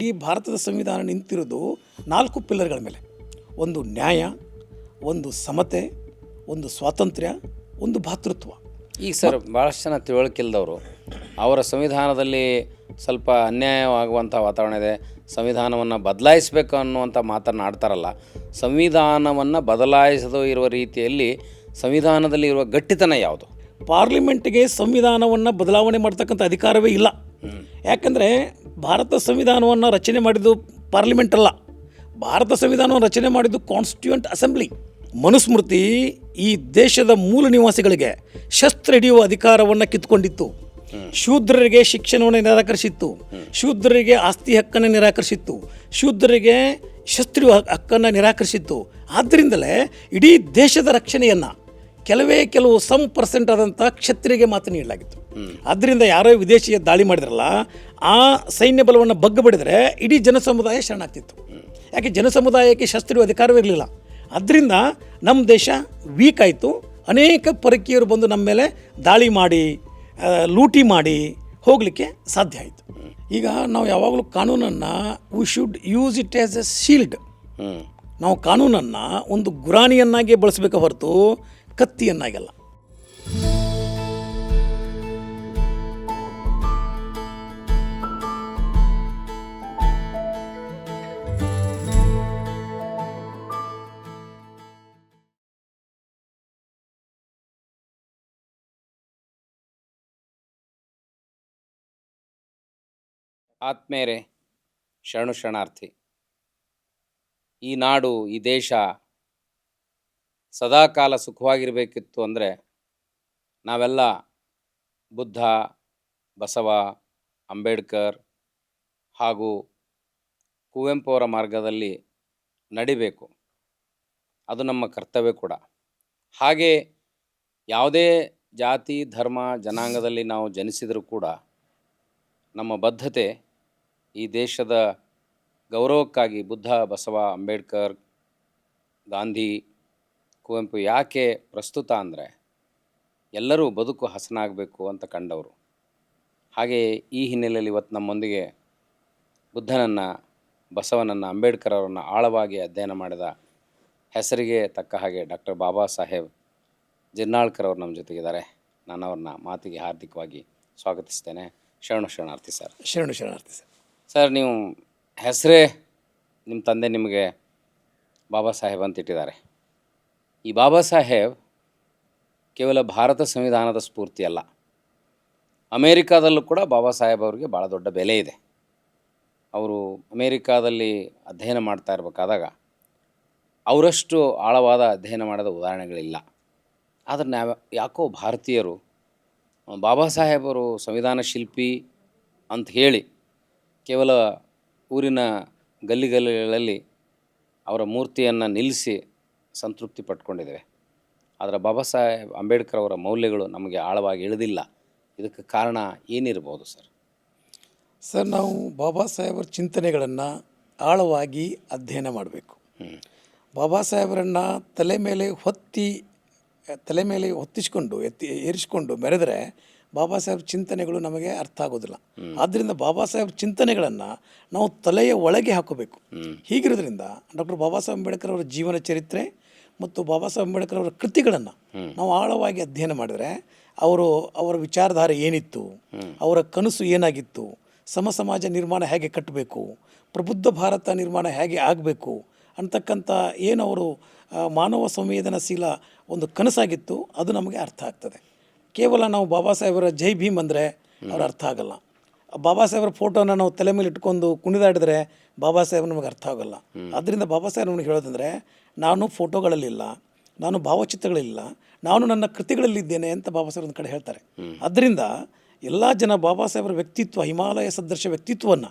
ಈ ಭಾರತದ ಸಂವಿಧಾನ ನಿಂತಿರೋದು 4 ಪಿಲ್ಲರ್ಗಳ ಮೇಲೆ. ಒಂದು ನ್ಯಾಯ, ಒಂದು ಸಮತೆ, ಒಂದು ಸ್ವಾತಂತ್ರ್ಯ, ಒಂದು ಭಾತೃತ್ವ. ಈಗ ಸರ್ ಭಾಳಷ್ಟು ಜನ ತಿಳುವಳಿಕಿಲ್ದವರು ಅವರ ಸಂವಿಧಾನದಲ್ಲಿ ಸ್ವಲ್ಪ ಅನ್ಯಾಯವಾಗುವಂಥ ವಾತಾವರಣ ಇದೆ, ಸಂವಿಧಾನವನ್ನು ಬದಲಾಯಿಸಬೇಕು ಅನ್ನುವಂಥ ಮಾತನ್ನು ಆಡ್ತಾರಲ್ಲ. ಸಂವಿಧಾನವನ್ನು ಬದಲಾಯಿಸದೇ ಇರುವ ರೀತಿಯಲ್ಲಿ ಸಂವಿಧಾನದಲ್ಲಿ ಇರುವ ಗಟ್ಟಿತನ ಯಾವುದು? ಪಾರ್ಲಿಮೆಂಟ್ಗೆ ಸಂವಿಧಾನವನ್ನು ಬದಲಾವಣೆ ಮಾಡ್ತಕ್ಕಂಥ ಅಧಿಕಾರವೇ ಇಲ್ಲ. ಯಾಕಂದರೆ ಭಾರತ ಸಂವಿಧಾನವನ್ನು ರಚನೆ ಮಾಡಿದ್ದು ಪಾರ್ಲಿಮೆಂಟ್ ಅಲ್ಲ, ಭಾರತ ಸಂವಿಧಾನವನ್ನು ರಚನೆ ಮಾಡಿದ್ದು ಕಾನ್ಸ್ಟಿಟ್ಯೂಯೆಂಟ್ ಅಸೆಂಬ್ಲಿ. ಮನುಸ್ಮೃತಿ ಈ ದೇಶದ ಮೂಲ ನಿವಾಸಿಗಳಿಗೆ ಶಸ್ತ್ರ ಹಿಡಿಯುವ ಅಧಿಕಾರವನ್ನು ಕಿತ್ಕೊಂಡಿತ್ತು, ಶೂದ್ರರಿಗೆ ಶಿಕ್ಷಣವನ್ನು ನಿರಾಕರಿಸಿತ್ತು, ಶೂದ್ರರಿಗೆ ಆಸ್ತಿ ಹಕ್ಕನ್ನು ನಿರಾಕರಿಸಿತ್ತು, ಶೂದ್ರರಿಗೆ ಶಸ್ತ್ರ ಹಕ್ಕನ್ನು ನಿರಾಕರಿಸಿತ್ತು. ಆದ್ದರಿಂದಲೇ ಇಡೀ ದೇಶದ ರಕ್ಷಣೆಯನ್ನು ಕೆಲವು ಪರ್ಸೆಂಟ್ ಆದಂಥ ಕ್ಷತ್ರಿಗೆ ಮಾತ್ರ ನೀಡಲಾಗಿತ್ತು. ಆದ್ದರಿಂದ ಯಾರೋ ವಿದೇಶಿಯ ದಾಳಿ ಮಾಡಿದ್ರಲ್ಲ, ಆ ಸೈನ್ಯ ಬಲವನ್ನು ಬಗ್ಗಬಡಿದರೆ ಇಡೀ ಜನಸಮುದಾಯ ಶರಣಾಗ್ತಿತ್ತು. ಯಾಕೆ ಜನಸಮುದಾಯಕ್ಕೆ ಶಸ್ತ್ರ ಅಧಿಕಾರವೇ ಇರಲಿಲ್ಲ. ಆದ್ದರಿಂದ ನಮ್ಮ ದೇಶ ವೀಕ್ ಆಯಿತು. ಅನೇಕ ಪರಕೀಯರು ಬಂದು ನಮ್ಮ ಮೇಲೆ ದಾಳಿ ಮಾಡಿ ಲೂಟಿ ಮಾಡಿ ಹೋಗಲಿಕ್ಕೆ ಸಾಧ್ಯ ಆಯಿತು. ಈಗ ನಾವು ಯಾವಾಗಲೂ ಕಾನೂನನ್ನು we should use it as a shield. ನಾವು ಕಾನೂನನ್ನು ಒಂದು ಗುರಾಣಿಯನ್ನಾಗಿ ಬಳಸಬೇಕು ಹೊರತು ಕತ್ತಿಯನ್ನಾಗಲ್ಲ. ಆತ್ಮೇರೆ, ಶರಣಾರ್ಥಿ. ಈ ನಾಡು, ಈ ದೇಶ ಸದಾಕಾಲ ಸುಖವಾಗಿರಬೇಕಿತ್ತು ಅಂದರೆ ನಾವೆಲ್ಲ ಬುದ್ಧ, ಬಸವ, ಅಂಬೇಡ್ಕರ್ ಹಾಗೂ ಕುವೆಂಪು ಅವರ ಮಾರ್ಗದಲ್ಲಿ ನಡಿಬೇಕು. ಅದು ನಮ್ಮ ಕರ್ತವ್ಯ ಕೂಡ. ಹಾಗೆ ಯಾವುದೇ ಜಾತಿ, ಧರ್ಮ, ಜನಾಂಗದಲ್ಲಿ ನಾವು ಜನಿಸಿದರೂ ಕೂಡ ನಮ್ಮ ಬದ್ಧತೆ ಈ ದೇಶದ ಗೌರವಕ್ಕಾಗಿ ಬುದ್ಧ, ಬಸವ, ಅಂಬೇಡ್ಕರ್, ಗಾಂಧಿ, ಕುವೆಂಪು ಯಾಕೆ ಪ್ರಸ್ತುತ ಅಂದರೆ ಎಲ್ಲರೂ ಬದುಕು ಹಸನಾಗಬೇಕು ಅಂತ ಕಂಡವರು. ಹಾಗೆ ಈ ಹಿನ್ನೆಲೆಯಲ್ಲಿ ಇವತ್ತು ನಮ್ಮೊಂದಿಗೆ ಬುದ್ಧನನ್ನು, ಬಸವನನ್ನು, ಅಂಬೇಡ್ಕರ್ ಅವರನ್ನು ಆಳವಾಗಿ ಅಧ್ಯಯನ ಮಾಡಿದ ಹೆಸರಿಗೆ ತಕ್ಕ ಹಾಗೆ ಡಾಕ್ಟರ್ ಬಾಬಾ ಸಾಹೇಬ್ ಜಿರ್ನಾಳ್ಕರ್ ಅವರು ನಮ್ಮ ಜೊತೆಗಿದ್ದಾರೆ. ನಾನು ಅವ್ರನ್ನ ಮಾತಿಗೆ ಹಾರ್ದಿಕವಾಗಿ ಸ್ವಾಗತಿಸ್ತೇನೆ. ಶರಣಾರ್ಥಿ ಸರ್. ಶರಣಾರ್ಥಿ ಸರ್. ಸರ್, ನೀವು ಹೆಸರೇ ನಿಮ್ಮ ತಂದೆ ನಿಮಗೆ ಬಾಬಾ ಸಾಹೇಬ್ ಅಂತ ಇಟ್ಟಿದ್ದಾರೆ. ಈ ಬಾಬಾ ಸಾಹೇಬ್ ಕೇವಲ ಭಾರತ ಸಂವಿಧಾನದ ಸ್ಫೂರ್ತಿ ಅಲ್ಲ, ಅಮೇರಿಕಾದಲ್ಲೂ ಕೂಡ ಬಾಬಾ ಸಾಹೇಬ್ ಅವರಿಗೆ ಭಾಳ ದೊಡ್ಡ ಬೆಲೆ ಇದೆ. ಅವರು ಅಮೇರಿಕಾದಲ್ಲಿ ಅಧ್ಯಯನ ಮಾಡ್ತಾ ಇರಬೇಕಾದಾಗ ಅವರಷ್ಟು ಆಳವಾದ ಅಧ್ಯಯನ ಮಾಡಿದ ಉದಾಹರಣೆಗಳಿಲ್ಲ. ಆದರೆ ನಾವು ಯಾಕೋ ಭಾರತೀಯರು ಬಾಬಾ ಸಾಹೇಬರು ಸಂವಿಧಾನ ಶಿಲ್ಪಿ ಅಂತ ಹೇಳಿ ಕೇವಲ ಊರಿನ ಗಲ್ಲಿಗಳಲ್ಲಿ ಅವರ ಮೂರ್ತಿಯನ್ನು ನಿಲ್ಲಿಸಿ ಸಂತೃಪ್ತಿ ಪಟ್ಕೊಂಡಿದ್ದೇವೆ. ಆದರೆ ಬಾಬಾ ಸಾಹೇಬ್ ಅಂಬೇಡ್ಕರ್ ಅವರ ಮೌಲ್ಯಗಳು ನಮಗೆ ಆಳವಾಗಿ ಇಳಿದಿಲ್ಲ. ಇದಕ್ಕೆ ಕಾರಣ ಏನಿರ್ಬೋದು ಸರ್? ಸರ್, ನಾವು ಬಾಬಾ ಸಾಹೇಬರ ಚಿಂತನೆಗಳನ್ನು ಆಳವಾಗಿ ಅಧ್ಯಯನ ಮಾಡಬೇಕು. ಬಾಬಾ ಸಾಹೇಬರನ್ನು ತಲೆ ಮೇಲೆ ಹೊತ್ತಿಸ್ಕೊಂಡು ಏರಿಸ್ಕೊಂಡು ಮೆರೆದರೆ ಬಾಬಾ ಸಾಹೇಬ್ ಚಿಂತನೆಗಳು ನಮಗೆ ಅರ್ಥ ಆಗೋದಿಲ್ಲ. ಆದ್ದರಿಂದ ಬಾಬಾ ಸಾಹೇಬ್ ಚಿಂತನೆಗಳನ್ನು ನಾವು ತಲೆಯ ಒಳಗೆ ಹಾಕೋಬೇಕು. ಹೀಗಿರೋದ್ರಿಂದ ಡಾಕ್ಟರ್ ಬಾಬಾ ಸಾಹೇಬ್ ಅಂಬೇಡ್ಕರ್ ಅವರ ಜೀವನ ಚರಿತ್ರೆ ಮತ್ತು ಬಾಬಾ ಸಾಹೇಬ್ ಅಂಬೇಡ್ಕರ್ ಅವರ ಕೃತಿಗಳನ್ನು ನಾವು ಆಳವಾಗಿ ಅಧ್ಯಯನ ಮಾಡಿದರೆ ಅವರ ವಿಚಾರಧಾರೆ ಏನಿತ್ತು, ಅವರ ಕನಸು ಏನಾಗಿತ್ತು, ಸಮಾಜ ನಿರ್ಮಾಣ ಹೇಗೆ ಕಟ್ಟಬೇಕು, ಪ್ರಬುದ್ಧ ಭಾರತ ನಿರ್ಮಾಣ ಹೇಗೆ ಆಗಬೇಕು ಅಂತಕ್ಕಂಥ ಏನು ಅವರು ಮಾನವ ಸಂವೇದನಾಶೀಲ ಒಂದು ಕನಸಾಗಿತ್ತು, ಅದು ನಮಗೆ ಅರ್ಥ ಆಗ್ತದೆ. ಕೇವಲ ನಾವು ಬಾಬಾ ಸಾಹೇಬರ ಜೈ ಭೀಮ್ ಅಂದರೆ ಅವ್ರ ಅರ್ಥ ಆಗಲ್ಲ. ಬಾಬಾ ಸಾಹೇಬರ ಫೋಟೋನ ನಾವು ತಲೆ ಮೇಲೆ ಇಟ್ಕೊಂಡು ಕುಣಿದಾಡಿದ್ರೆ ಬಾಬಾ ಸಾಹೇಬ್ ನಮಗೆ ಅರ್ಥ ಆಗಲ್ಲ. ಆದ್ದರಿಂದ ಬಾಬಾ ಸಾಹೇಬ್ ನಮಗೆ ಹೇಳೋದಂದರೆ, ನಾನು ಫೋಟೋಗಳಲ್ಲಿಲ್ಲ, ನಾನು ಭಾವಚಿತ್ರಗಳಿಲ್ಲ, ನಾನು ನನ್ನ ಕೃತಿಗಳಲ್ಲಿದ್ದೇನೆ ಅಂತ ಬಾಬಾ ಸಾಹೇಬ್ ಒಂದು ಕಡೆ ಹೇಳ್ತಾರೆ. ಅದರಿಂದ ಎಲ್ಲ ಜನ ಬಾಬಾ ಸಾಹೇಬರ ವ್ಯಕ್ತಿತ್ವ, ಹಿಮಾಲಯ ಸದೃಶ ವ್ಯಕ್ತಿತ್ವವನ್ನು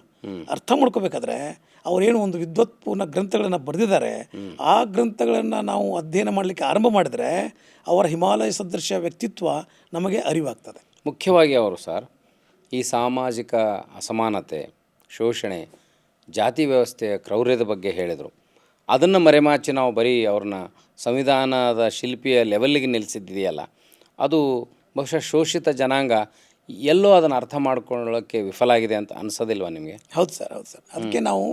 ಅರ್ಥ ಮಾಡ್ಕೋಬೇಕಾದ್ರೆ ಅವರೇನು ಒಂದು ವಿದ್ವತ್ಪೂರ್ಣ ಗ್ರಂಥಗಳನ್ನು ಬರೆದಿದ್ದಾರೆ, ಆ ಗ್ರಂಥಗಳನ್ನು ನಾವು ಅಧ್ಯಯನ ಮಾಡಲಿಕ್ಕೆ ಆರಂಭ ಮಾಡಿದರೆ ಅವರ ಹಿಮಾಲಯ ಸದೃಶ ವ್ಯಕ್ತಿತ್ವ ನಮಗೆ ಅರಿವಾಗ್ತದೆ. ಮುಖ್ಯವಾಗಿ ಅವರು ಸರ್ ಈ ಸಾಮಾಜಿಕ ಅಸಮಾನತೆ, ಶೋಷಣೆ, ಜಾತಿ ವ್ಯವಸ್ಥೆಯ ಕ್ರೌರ್ಯದ ಬಗ್ಗೆ ಹೇಳಿದರು. ಅದನ್ನು ಮರೆಮಾಚಿ ನಾವು ಬರೀ ಅವ್ರನ್ನ ಸಂವಿಧಾನದ ಶಿಲ್ಪಿಯ ಲೆವೆಲ್ಲಿಗೆ ನಿಲ್ಲಿಸಿದ್ದೀಯಲ್ಲ, ಅದು ಬಹುಶಃ ಶೋಷಿತ ಜನಾಂಗ ಎಲ್ಲೋ ಅದನ್ನು ಅರ್ಥ ಮಾಡ್ಕೊಳ್ಳೋಕ್ಕೆ ವಿಫಲ ಆಗಿದೆ ಅಂತ ಅನಿಸೋದಿಲ್ವಾ ನಿಮಗೆ? ಹೌದು ಸರ್, ಹೌದು ಸರ್. ಅದಕ್ಕೆ ನಾವು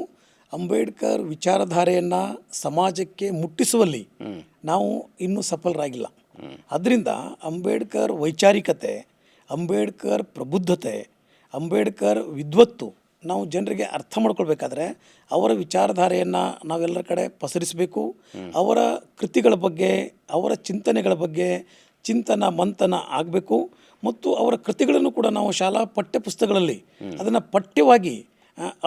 ಅಂಬೇಡ್ಕರ್ ವಿಚಾರಧಾರೆಯನ್ನು ಸಮಾಜಕ್ಕೆ ಮುಟ್ಟಿಸುವಲ್ಲಿ ನಾವು ಇನ್ನೂ ಸಫಲರಾಗಿಲ್ಲ. ಅದರಿಂದ ಅಂಬೇಡ್ಕರ್ ವೈಚಾರಿಕತೆ, ಅಂಬೇಡ್ಕರ್ ಪ್ರಬುದ್ಧತೆ, ಅಂಬೇಡ್ಕರ್ ವಿದ್ವತ್ತು ನಾವು ಜನರಿಗೆ ಅರ್ಥ ಮಾಡ್ಕೊಳ್ಬೇಕಾದ್ರೆ ಅವರ ವಿಚಾರಧಾರೆಯನ್ನು ನಾವೆಲ್ಲರ ಕಡೆ ಪಸರಿಸಬೇಕು. ಅವರ ಕೃತಿಗಳ ಬಗ್ಗೆ, ಅವರ ಚಿಂತನೆಗಳ ಬಗ್ಗೆ ಚಿಂತನ ಮಂಥನ ಆಗಬೇಕು. ಮತ್ತು ಅವರ ಕೃತಿಗಳನ್ನು ಕೂಡ ನಾವು ಶಾಲಾ ಪಠ್ಯಪುಸ್ತಕಗಳಲ್ಲಿ ಅದನ್ನು ಪಠ್ಯವಾಗಿ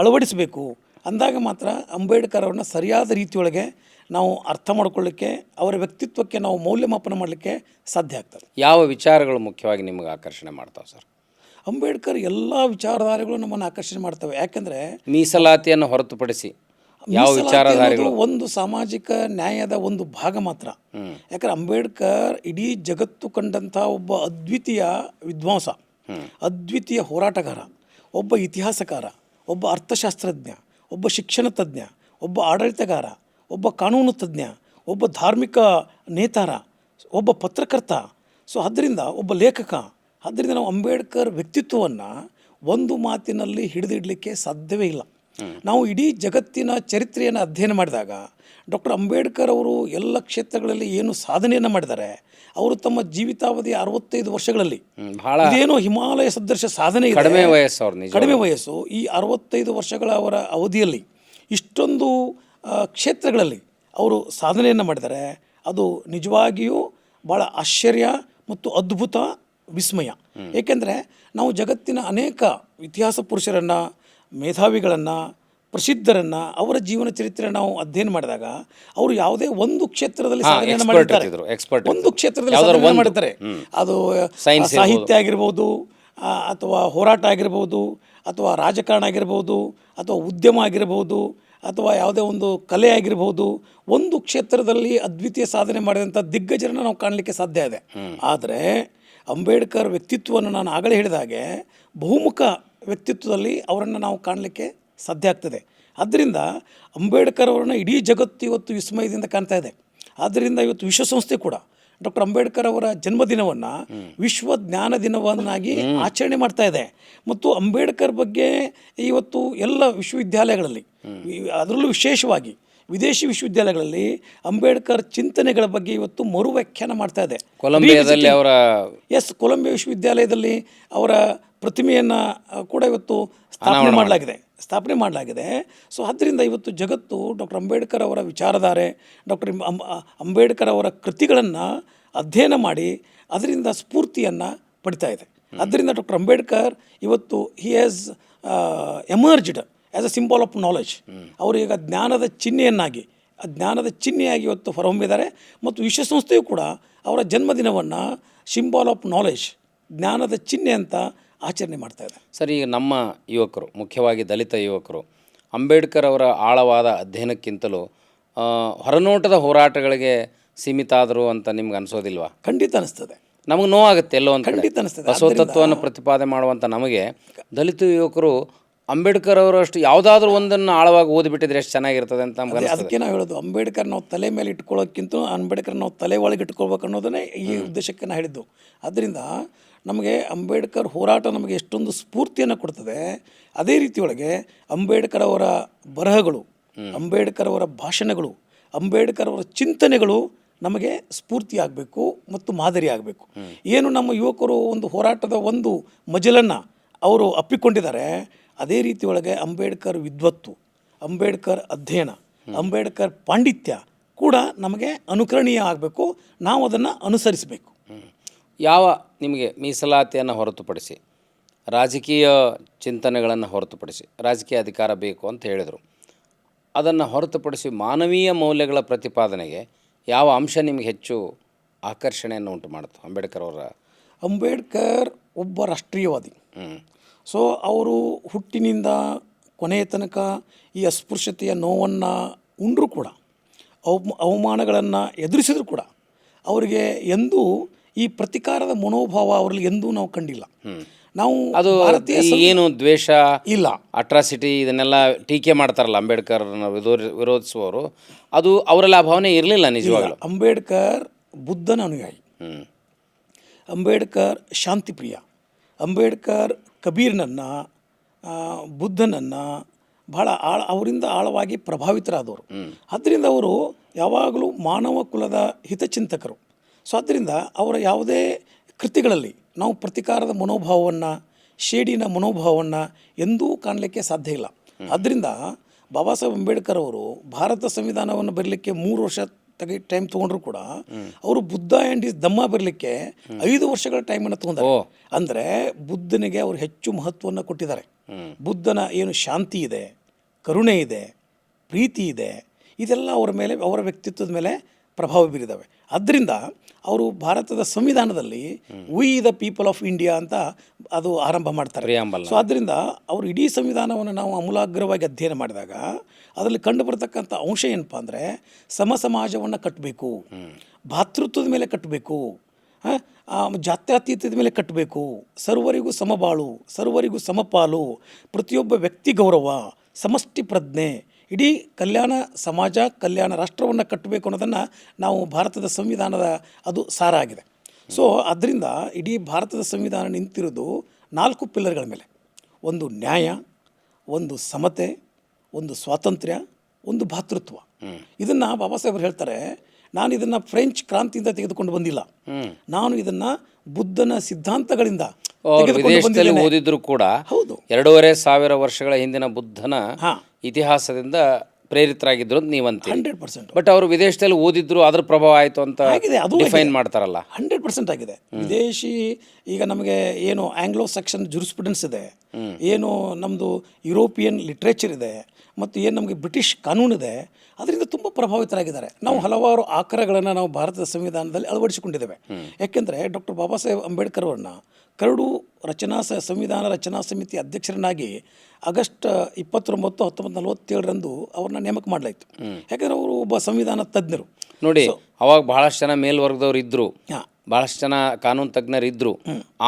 ಅಳವಡಿಸಬೇಕು. ಅಂದಾಗ ಮಾತ್ರ ಅಂಬೇಡ್ಕರ್ ಅವ್ರನ್ನ ಸರಿಯಾದ ರೀತಿಯೊಳಗೆ ನಾವು ಅರ್ಥ ಮಾಡ್ಕೊಳ್ಳಿಕ್ಕೆ, ಅವರ ವ್ಯಕ್ತಿತ್ವಕ್ಕೆ ನಾವು ಮೌಲ್ಯಮಾಪನ ಮಾಡಲಿಕ್ಕೆ ಸಾಧ್ಯ ಆಗ್ತದೆ. ಯಾವ ವಿಚಾರಗಳು ಮುಖ್ಯವಾಗಿ ನಿಮಗೆ ಆಕರ್ಷಣೆ ಮಾಡ್ತಾವೆ ಸರ್? ಅಂಬೇಡ್ಕರ್ ಎಲ್ಲ ವಿಚಾರಧಾರೆಗಳು ನಮ್ಮನ್ನು ಆಕರ್ಷಣೆ ಮಾಡ್ತವೆ. ಯಾಕೆಂದರೆ ಮೀಸಲಾತಿಯನ್ನು ಹೊರತುಪಡಿಸಿ ಯಾವ ವಿಚಾರಧಾರೆಗಳು? ಒಂದು ಸಾಮಾಜಿಕ ನ್ಯಾಯದ ಒಂದು ಭಾಗ ಮಾತ್ರ. ಯಾಕಂದ್ರೆ ಅಂಬೇಡ್ಕರ್ ಇಡೀ ಜಗತ್ತು ಕಂಡಂಥ ಒಬ್ಬ ಅದ್ವಿತೀಯ ವಿದ್ವಾಂಸ, ಅದ್ವಿತೀಯ ಹೋರಾಟಗಾರ, ಒಬ್ಬ ಇತಿಹಾಸಕಾರ, ಒಬ್ಬ ಅರ್ಥಶಾಸ್ತ್ರಜ್ಞ, ಒಬ್ಬ ಶಿಕ್ಷಣ ತಜ್ಞ, ಒಬ್ಬ ಆಡಳಿತಗಾರ, ಒಬ್ಬ ಕಾನೂನು ತಜ್ಞ, ಒಬ್ಬ ಧಾರ್ಮಿಕ ನೇತಾರ, ಒಬ್ಬ ಪತ್ರಕರ್ತ. ಸೊ ಆದ್ದರಿಂದ ಒಬ್ಬ ಲೇಖಕ. ಆದ್ದರಿಂದ ನಾವು ಅಂಬೇಡ್ಕರ್ ವ್ಯಕ್ತಿತ್ವವನ್ನು ಒಂದು ಮಾತಿನಲ್ಲಿ ಹಿಡಿದಿಡಲಿಕ್ಕೆ ಸಾಧ್ಯವೇ ಇಲ್ಲ. ನಾವು ಇಡೀ ಜಗತ್ತಿನ ಚರಿತ್ರೆಯನ್ನು ಅಧ್ಯಯನ ಮಾಡಿದಾಗ ಡಾಕ್ಟರ್ ಅಂಬೇಡ್ಕರ್ ಅವರು ಎಲ್ಲ ಕ್ಷೇತ್ರಗಳಲ್ಲಿ ಏನು ಸಾಧನೆಯನ್ನು ಮಾಡಿದ್ದಾರೆ, ಅವರು ತಮ್ಮ ಜೀವಿತಾವಧಿ 65 ವರ್ಷಗಳಲ್ಲಿ ಇದೇನೋ ಹಿಮಾಲಯ ಸದೃಶ ಸಾಧನೆ ಇದೆ. ಕಡಿಮೆ ವಯಸ್ಸು ಅವ್ರು, ಕಡಿಮೆ ವಯಸ್ಸು. ಈ 65 ವರ್ಷಗಳ ಅವರ ಅವಧಿಯಲ್ಲಿ ಇಷ್ಟೊಂದು ಕ್ಷೇತ್ರಗಳಲ್ಲಿ ಅವರು ಸಾಧನೆಯನ್ನು ಮಾಡಿದ್ದಾರೆ. ಅದು ನಿಜವಾಗಿಯೂ ಭಾಳ ಆಶ್ಚರ್ಯ ಮತ್ತು ಅದ್ಭುತ, ವಿಸ್ಮಯ. ಏಕೆಂದರೆ ನಾವು ಜಗತ್ತಿನ ಅನೇಕ ಇತಿಹಾಸ ಪುರುಷರನ್ನು, ಮೇಧಾವಿಗಳನ್ನು, ಪ್ರಸಿದ್ಧರನ್ನು, ಅವರ ಜೀವನ ಚರಿತ್ರೆ ನಾವು ಅಧ್ಯಯನ ಮಾಡಿದಾಗ ಅವರು ಯಾವುದೇ ಒಂದು ಕ್ಷೇತ್ರದಲ್ಲಿ ಸಾಧನೆಯನ್ನು ಮಾಡಿದ್ದಾರೆ. ಒಂದು ಕ್ಷೇತ್ರದಲ್ಲಿ ಸಾಧನೆ ಮಾಡಿದ್ದಾರೆ. ಅದು ಸಾಹಿತ್ಯ ಆಗಿರ್ಬೋದು, ಅಥವಾ ಹೋರಾಟ ಆಗಿರ್ಬೋದು, ಅಥವಾ ರಾಜಕಾರಣ ಆಗಿರ್ಬೋದು, ಅಥವಾ ಉದ್ಯಮ ಆಗಿರ್ಬೋದು, ಅಥವಾ ಯಾವುದೇ ಒಂದು ಕಲೆ ಆಗಿರ್ಬೋದು. ಒಂದು ಕ್ಷೇತ್ರದಲ್ಲಿ ಅದ್ವಿತೀಯ ಸಾಧನೆ ಮಾಡಿದಂಥ ದಿಗ್ಗಜರನ್ನು ನಾವು ಕಾಣಲಿಕ್ಕೆ ಸಾಧ್ಯ ಇದೆ. ಆದರೆ ಅಂಬೇಡ್ಕರ್ ವ್ಯಕ್ತಿತ್ವವನ್ನು ನಾನು ಆಗಲೇ ಹೇಳಿದ ಹಾಗೆ ಬಹುಮುಖ ವ್ಯಕ್ತಿತ್ವದಲ್ಲಿ ಅವರನ್ನು ನಾವು ಕಾಣಲಿಕ್ಕೆ ಸಾಧ್ಯ ಆಗ್ತದೆ. ಆದ್ದರಿಂದ ಅಂಬೇಡ್ಕರ್ ಅವರನ್ನು ಇಡೀ ಜಗತ್ತು ಇವತ್ತು ವಿಸ್ಮಯದಿಂದ ಕಾಣ್ತಾ ಇದೆ. ಆದ್ದರಿಂದ ಇವತ್ತು ವಿಶ್ವಸಂಸ್ಥೆ ಕೂಡ ಡಾಕ್ಟರ್ ಅಂಬೇಡ್ಕರ್ ಅವರ ಜನ್ಮದಿನವನ್ನು ವಿಶ್ವ ಜ್ಞಾನ ದಿನವನ್ನಾಗಿ ಆಚರಣೆ ಮಾಡ್ತಾ ಇದೆ. ಮತ್ತು ಅಂಬೇಡ್ಕರ್ ಬಗ್ಗೆ ಇವತ್ತು ಎಲ್ಲ ವಿಶ್ವವಿದ್ಯಾಲಯಗಳಲ್ಲಿ, ಅದರಲ್ಲೂ ವಿಶೇಷವಾಗಿ ವಿದೇಶಿ ವಿಶ್ವವಿದ್ಯಾಲಯಗಳಲ್ಲಿ ಅಂಬೇಡ್ಕರ್ ಚಿಂತನೆಗಳ ಬಗ್ಗೆ ಇವತ್ತು ಮರು ವ್ಯಾಖ್ಯಾನ ಮಾಡ್ತಾ ಇದೆ. ಕೊಲಂಬಿಯಾದಲ್ಲಿ ಅವರ ಕೊಲಂಬಿಯಾ ವಿಶ್ವವಿದ್ಯಾಲಯದಲ್ಲಿ ಅವರ ಪ್ರತಿಮೆಯನ್ನು ಕೂಡ ಇವತ್ತು ಸ್ಥಾಪನೆ ಮಾಡಲಾಗಿದೆ. ಸೊ ಆದ್ದರಿಂದ ಇವತ್ತು ಜಗತ್ತು ಡಾಕ್ಟರ್ ಅಂಬೇಡ್ಕರ್ ಅವರ ವಿಚಾರಧಾರೆ, ಡಾಕ್ಟರ್ ಅಂಬೇಡ್ಕರ್ ಅವರ ಕೃತಿಗಳನ್ನು ಅಧ್ಯಯನ ಮಾಡಿ ಅದರಿಂದ ಸ್ಫೂರ್ತಿಯನ್ನು ಪಡಿತಾ ಇದೆ. ಆದ್ದರಿಂದ ಡಾಕ್ಟರ್ ಅಂಬೇಡ್ಕರ್ ಇವತ್ತು he has emerged as a symbol of knowledge. ಅವರು ಈಗ ಜ್ಞಾನದ ಚಿಹ್ನೆಯನ್ನಾಗಿ, ಜ್ಞಾನದ ಚಿಹ್ನೆಯಾಗಿ ಇವತ್ತು ಹೊರಹೊಮ್ಮಿದ್ದಾರೆ. ಮತ್ತು ವಿಶ್ವಸಂಸ್ಥೆಯು ಕೂಡ ಅವರ ಜನ್ಮದಿನವನ್ನು ಸಿಂಬಲ್ ಆಫ್ ನಾಲೆಜ್, ಜ್ಞಾನದ ಚಿಹ್ನೆ ಅಂತ ಆಚರಣೆ ಮಾಡ್ತಾ ಇದೆ. ಸರ್, ಈಗ ನಮ್ಮ ಯುವಕರು, ಮುಖ್ಯವಾಗಿ ದಲಿತ ಯುವಕರು, ಅಂಬೇಡ್ಕರ್ ಅವರ ಆಳವಾದ ಅಧ್ಯಯನಕ್ಕಿಂತಲೂ ಹೊರನೋಟದ ಹೋರಾಟಗಳಿಗೆ ಸೀಮಿತ ಆದರು ಅಂತ ನಿಮ್ಗೆ ಅನಿಸೋದಿಲ್ವಾ? ಖಂಡಿತ ಅನಿಸ್ತದೆ. ನಮಗೆ ನೋವಾಗುತ್ತೆ ಎಲ್ಲೋ ಒಂದು ಖಂಡಿತ ಅನಿಸ್ತದೆ. ಬಸವತತ್ವವನ್ನು ಪ್ರತಿಪಾದನೆ ಮಾಡುವಂಥ ನಮಗೆ ದಲಿತ ಯುವಕರು ಅಂಬೇಡ್ಕರ್ ಅವರು ಅಷ್ಟು ಯಾವುದಾದ್ರೂ ಒಂದನ್ನು ಆಳವಾಗಿ ಓದಿಬಿಟ್ಟಿದ್ರೆ ಎಷ್ಟು ಚೆನ್ನಾಗಿರ್ತದೆ ಅಂತ ನಮ್ಗೆ. ಅದಕ್ಕೆ ನಾವು ಹೇಳೋದು, ಅಂಬೇಡ್ಕರ್ ನಾವು ತಲೆ ಮೇಲೆ ಇಟ್ಕೊಳ್ಳೋಕ್ಕಿಂತ ಅಂಬೇಡ್ಕರ್ ನಾವು ತಲೆ ಒಳಗೆ ಇಟ್ಕೊಳ್ಬೇಕು ಅನ್ನೋದನ್ನೇ ಈ ಉದ್ದೇಶಕ್ಕೆ ನಾನು ಹೇಳಿದ್ದು. ಅದರಿಂದ ನಮಗೆ ಅಂಬೇಡ್ಕರ್ ಹೋರಾಟ ನಮಗೆ ಎಷ್ಟೊಂದು ಸ್ಫೂರ್ತಿಯನ್ನು ಕೊಡ್ತದೆ. ಅದೇ ರೀತಿಯೊಳಗೆ ಅಂಬೇಡ್ಕರ್ ಅವರ ಬರಹಗಳು, ಅಂಬೇಡ್ಕರ್ ಅವರ ಭಾಷಣಗಳು, ಅಂಬೇಡ್ಕರ್ ಅವರ ಚಿಂತನೆಗಳು ನಮಗೆ ಸ್ಫೂರ್ತಿ ಆಗಬೇಕು ಮತ್ತು ಮಾದರಿ ಆಗಬೇಕು. ಏನು ನಮ್ಮ ಯುವಕರು ಒಂದು ಹೋರಾಟದ ಒಂದು ಮಜಲನ್ನು ಅವರು ಅಪ್ಪಿಕೊಂಡಿದ್ದಾರೆ, ಅದೇ ರೀತಿಯೊಳಗೆ ಅಂಬೇಡ್ಕರ್ ವಿದ್ವತ್ತು, ಅಂಬೇಡ್ಕರ್ ಅಧ್ಯಯನ, ಅಂಬೇಡ್ಕರ್ ಪಾಂಡಿತ್ಯ ಕೂಡ ನಮಗೆ ಅನುಕರಣೀಯ ಆಗಬೇಕು. ನಾವು ಅದನ್ನು ಅನುಸರಿಸಬೇಕು. ಯಾವ ನಿಮಗೆ ಮೀಸಲಾತಿಯನ್ನು ಹೊರತುಪಡಿಸಿ, ರಾಜಕೀಯ ಚಿಂತನೆಗಳನ್ನು ಹೊರತುಪಡಿಸಿ, ರಾಜಕೀಯ ಅಧಿಕಾರ ಬೇಕು ಅಂತ ಹೇಳಿದರು, ಅದನ್ನು ಹೊರತುಪಡಿಸಿ ಮಾನವೀಯ ಮೌಲ್ಯಗಳ ಪ್ರತಿಪಾದನೆಗೆ ಯಾವ ಅಂಶ ನಿಮಗೆ ಹೆಚ್ಚು ಆಕರ್ಷಣೆಯನ್ನು ಉಂಟು ಮಾಡಿತು? ಅಂಬೇಡ್ಕರ್ ಒಬ್ಬ ರಾಷ್ಟ್ರೀಯವಾದಿ. ಸೊ ಅವರು ಹುಟ್ಟಿನಿಂದ ಕೊನೆಯ ತನಕ ಈ ಅಸ್ಪೃಶ್ಯತೆಯ ನೋವನ್ನು ಉಂಡರೂ ಕೂಡ, ಅವಮಾನಗಳನ್ನು ಎದುರಿಸಿದ್ರು ಕೂಡ ಅವರಿಗೆ ಎಂದೂ ಈ ಪ್ರತಿಕಾರದ ಮನೋಭಾವ ಅವರಲ್ಲಿ ಎಂದೂ ನಾವು ಕಂಡಿಲ್ಲ. ನಾವು ಅದು ಏನು ದ್ವೇಷ ಇಲ್ಲ, ಅಟ್ರಾಸಿಟಿ ಇದನ್ನೆಲ್ಲ ಟೀಕೆ ಮಾಡ್ತಾರಲ್ಲ ಅಂಬೇಡ್ಕರ್ ವಿರೋಧಿಸುವವರು, ಅದು ಅವರಲ್ಲಿ ಆ ಭಾವನೆ ಇರಲಿಲ್ಲ ನಿಜವಾಗಲೂ. ಅಂಬೇಡ್ಕರ್ ಬುದ್ಧನ ಅನುಯಾಯಿ, ಅಂಬೇಡ್ಕರ್ ಶಾಂತಿಪ್ರಿಯ, ಅಂಬೇಡ್ಕರ್ ಕಬೀರ್ನನ್ನು, ಬುದ್ಧನನ್ನು ಭಾಳ ಅವರಿಂದ ಆಳವಾಗಿ ಪ್ರಭಾವಿತರಾದವರು. ಆದ್ದರಿಂದ ಅವರು ಯಾವಾಗಲೂ ಮಾನವ ಕುಲದ ಹಿತಚಿಂತಕರು. ಸೊ ಆದ್ದರಿಂದ ಅವರ ಯಾವುದೇ ಕೃತಿಗಳಲ್ಲಿ ನಾವು ಪ್ರತಿಕಾರದ ಮನೋಭಾವವನ್ನು, ಶೇಡಿನ ಮನೋಭಾವವನ್ನು ಎಂದೂ ಕಾಣಲಿಕ್ಕೆ ಸಾಧ್ಯ ಇಲ್ಲ. ಆದ್ದರಿಂದ ಬಾಬಾ ಸಾಹೇಬ್ ಅಂಬೇಡ್ಕರ್ ಅವರು ಭಾರತ ಸಂವಿಧಾನವನ್ನು ಬರಲಿಕ್ಕೆ 3 ವರ್ಷ ಟೈಮ್ ತೊಗೊಂಡ್ರು ಕೂಡ ಅವರು ಬುದ್ಧ ಆ್ಯಂಡ್ ಇಸ್ ಧಮ್ಮ ಬರಲಿಕ್ಕೆ 5 ವರ್ಷಗಳ ಟೈಮನ್ನು ತೊಗೊಂಡರು. ಅಂದರೆ ಬುದ್ಧನಿಗೆ ಅವರು ಹೆಚ್ಚು ಮಹತ್ವವನ್ನು ಕೊಟ್ಟಿದ್ದಾರೆ. ಬುದ್ಧನ ಏನು ಶಾಂತಿ ಇದೆ, ಕರುಣೆ ಇದೆ, ಪ್ರೀತಿ ಇದೆ, ಇದೆಲ್ಲ ಅವರ ಮೇಲೆ, ಅವರ ವ್ಯಕ್ತಿತ್ವದ ಮೇಲೆ ಪ್ರಭಾವ ಬೀರಿದ್ದಾವೆ. ಆದ್ದರಿಂದ ಅವರು ಭಾರತದ ಸಂವಿಧಾನದಲ್ಲಿ we the people of India ಅಂತ ಅದು ಆರಂಭ ಮಾಡ್ತಾರೆ. ಸೊ ಆದ್ದರಿಂದ ಅವರು ಇಡೀ ಸಂವಿಧಾನವನ್ನು ನಾವು ಅಮೂಲಾಗ್ರವಾಗಿ ಅಧ್ಯಯನ ಮಾಡಿದಾಗ ಅದರಲ್ಲಿ ಕಂಡು ಬರತಕ್ಕಂಥ ಅಂಶ ಏನಪ್ಪ ಅಂದರೆ ಸಮ ಸಮಾಜವನ್ನು ಕಟ್ಟಬೇಕು, ಭಾತೃತ್ವದ ಮೇಲೆ ಕಟ್ಟಬೇಕು, ಜಾತ್ಯತೀತದ ಮೇಲೆ ಕಟ್ಟಬೇಕು, ಸರ್ವರಿಗೂ ಸಮಬಾಳು, ಸರ್ವರಿಗೂ ಸಮಪಾಲು, ಪ್ರತಿಯೊಬ್ಬ ವ್ಯಕ್ತಿ ಗೌರವ, ಸಮಷ್ಟಿ ಪ್ರಜ್ಞೆ, ಇಡೀ ಕಲ್ಯಾಣ ಸಮಾಜ, ಕಲ್ಯಾಣ ರಾಷ್ಟ್ರವನ್ನು ಕಟ್ಟಬೇಕು ಅನ್ನೋದನ್ನು ನಾವು ಭಾರತದ ಸಂವಿಧಾನದ ಅದು ಸಾರ ಆಗಿದೆ. ಸೊ ಅದರಿಂದ ಇಡೀ ಭಾರತದ ಸಂವಿಧಾನ ನಿಂತಿರೋದು 4 ಪಿಲ್ಲರ್ಗಳ ಮೇಲೆ. ಒಂದು ನ್ಯಾಯ, ಒಂದು ಸಮತೆ, ಒಂದು ಸ್ವಾತಂತ್ರ್ಯ, ಒಂದು ಭಾತೃತ್ವ. ಇದನ್ನು ಬಾಬಾ ಸಾಹೇಬರು ಹೇಳ್ತಾರೆ, ನಾನು ಇದನ್ನು ಫ್ರೆಂಚ್ ಕ್ರಾಂತಿಯಿಂದ ತೆಗೆದುಕೊಂಡು ಬಂದಿಲ್ಲ, ನಾನು ಇದನ್ನು ಬುದ್ಧನ ಸಿದ್ಧಾಂತಗಳಿಂದ ವಿದೇಶದಲ್ಲಿ ಓದಿದ್ರು ಕೂಡ. ಹೌದು, 2,500 ವರ್ಷಗಳ ಹಿಂದಿನ ಬುದ್ಧನ ಇತಿಹಾಸದಿಂದ ಪ್ರೇರಿತರಾಗಿದ್ರು ಅಂತ ನೀವಂತೀರಿ. 100%. ಬಟ್ ಅವರು ವಿದೇಶದಲ್ಲಿ ಓದಿದ್ರು, ಅದ್ರ ಪ್ರಭಾವ ಆಯಿತು ಅಂತ ಡಿಫೈನ್ ಮಾಡ್ತಾರಲ್ಲ. 100% ಆಗಿದೆ. ವಿದೇಶಿ ಈಗ ನಮಗೆ ಏನು ಆಂಗ್ಲೋ ಸೆಕ್ಷನ್ ಜುರಿಸ್ಪ್ರುಡೆನ್ಸ್ ಇದೆ, ಏನು ನಮ್ಮದು ಯುರೋಪಿಯನ್ ಲಿಟ್ರೇಚರ್ ಇದೆ, ಮತ್ತು ಏನು ನಮಗೆ ಬ್ರಿಟಿಷ್ ಕಾನೂನಿದೆ, ಅದರಿಂದ ತುಂಬ ಪ್ರಭಾವಿತರಾಗಿದ್ದಾರೆ. ನಾವು ಹಲವಾರು ಆಕರಗಳನ್ನು ನಾವು ಭಾರತದ ಸಂವಿಧಾನದಲ್ಲಿ ಅಳವಡಿಸಿಕೊಂಡಿದ್ದೇವೆ. ಯಾಕೆಂದರೆ ಡಾಕ್ಟರ್ ಬಾಬಾ ಸಾಹೇಬ್ ಅಂಬೇಡ್ಕರ್ ಅವರನ್ನ ಕರಡು ಸಂವಿಧಾನ ರಚನಾ ಸಮಿತಿ ಅಧ್ಯಕ್ಷರನ್ನಾಗಿ ಆಗಸ್ಟ್ 29, 1947 ಅವ್ರನ್ನ ನೇಮಕ ಮಾಡಲಾಯಿತು. ಯಾಕಂದರೆ ಅವರು ಒಬ್ಬ ಸಂವಿಧಾನ ತಜ್ಞರು. ನೋಡಿ, ಅವಾಗ ಬಹಳಷ್ಟು ಜನ ಮೇಲ್ವರ್ಗದವ್ರು ಇದ್ದರು, ಭಾಳಷ್ಟು ಜನ ಕಾನೂನು ತಜ್ಞರಿದ್ದರು.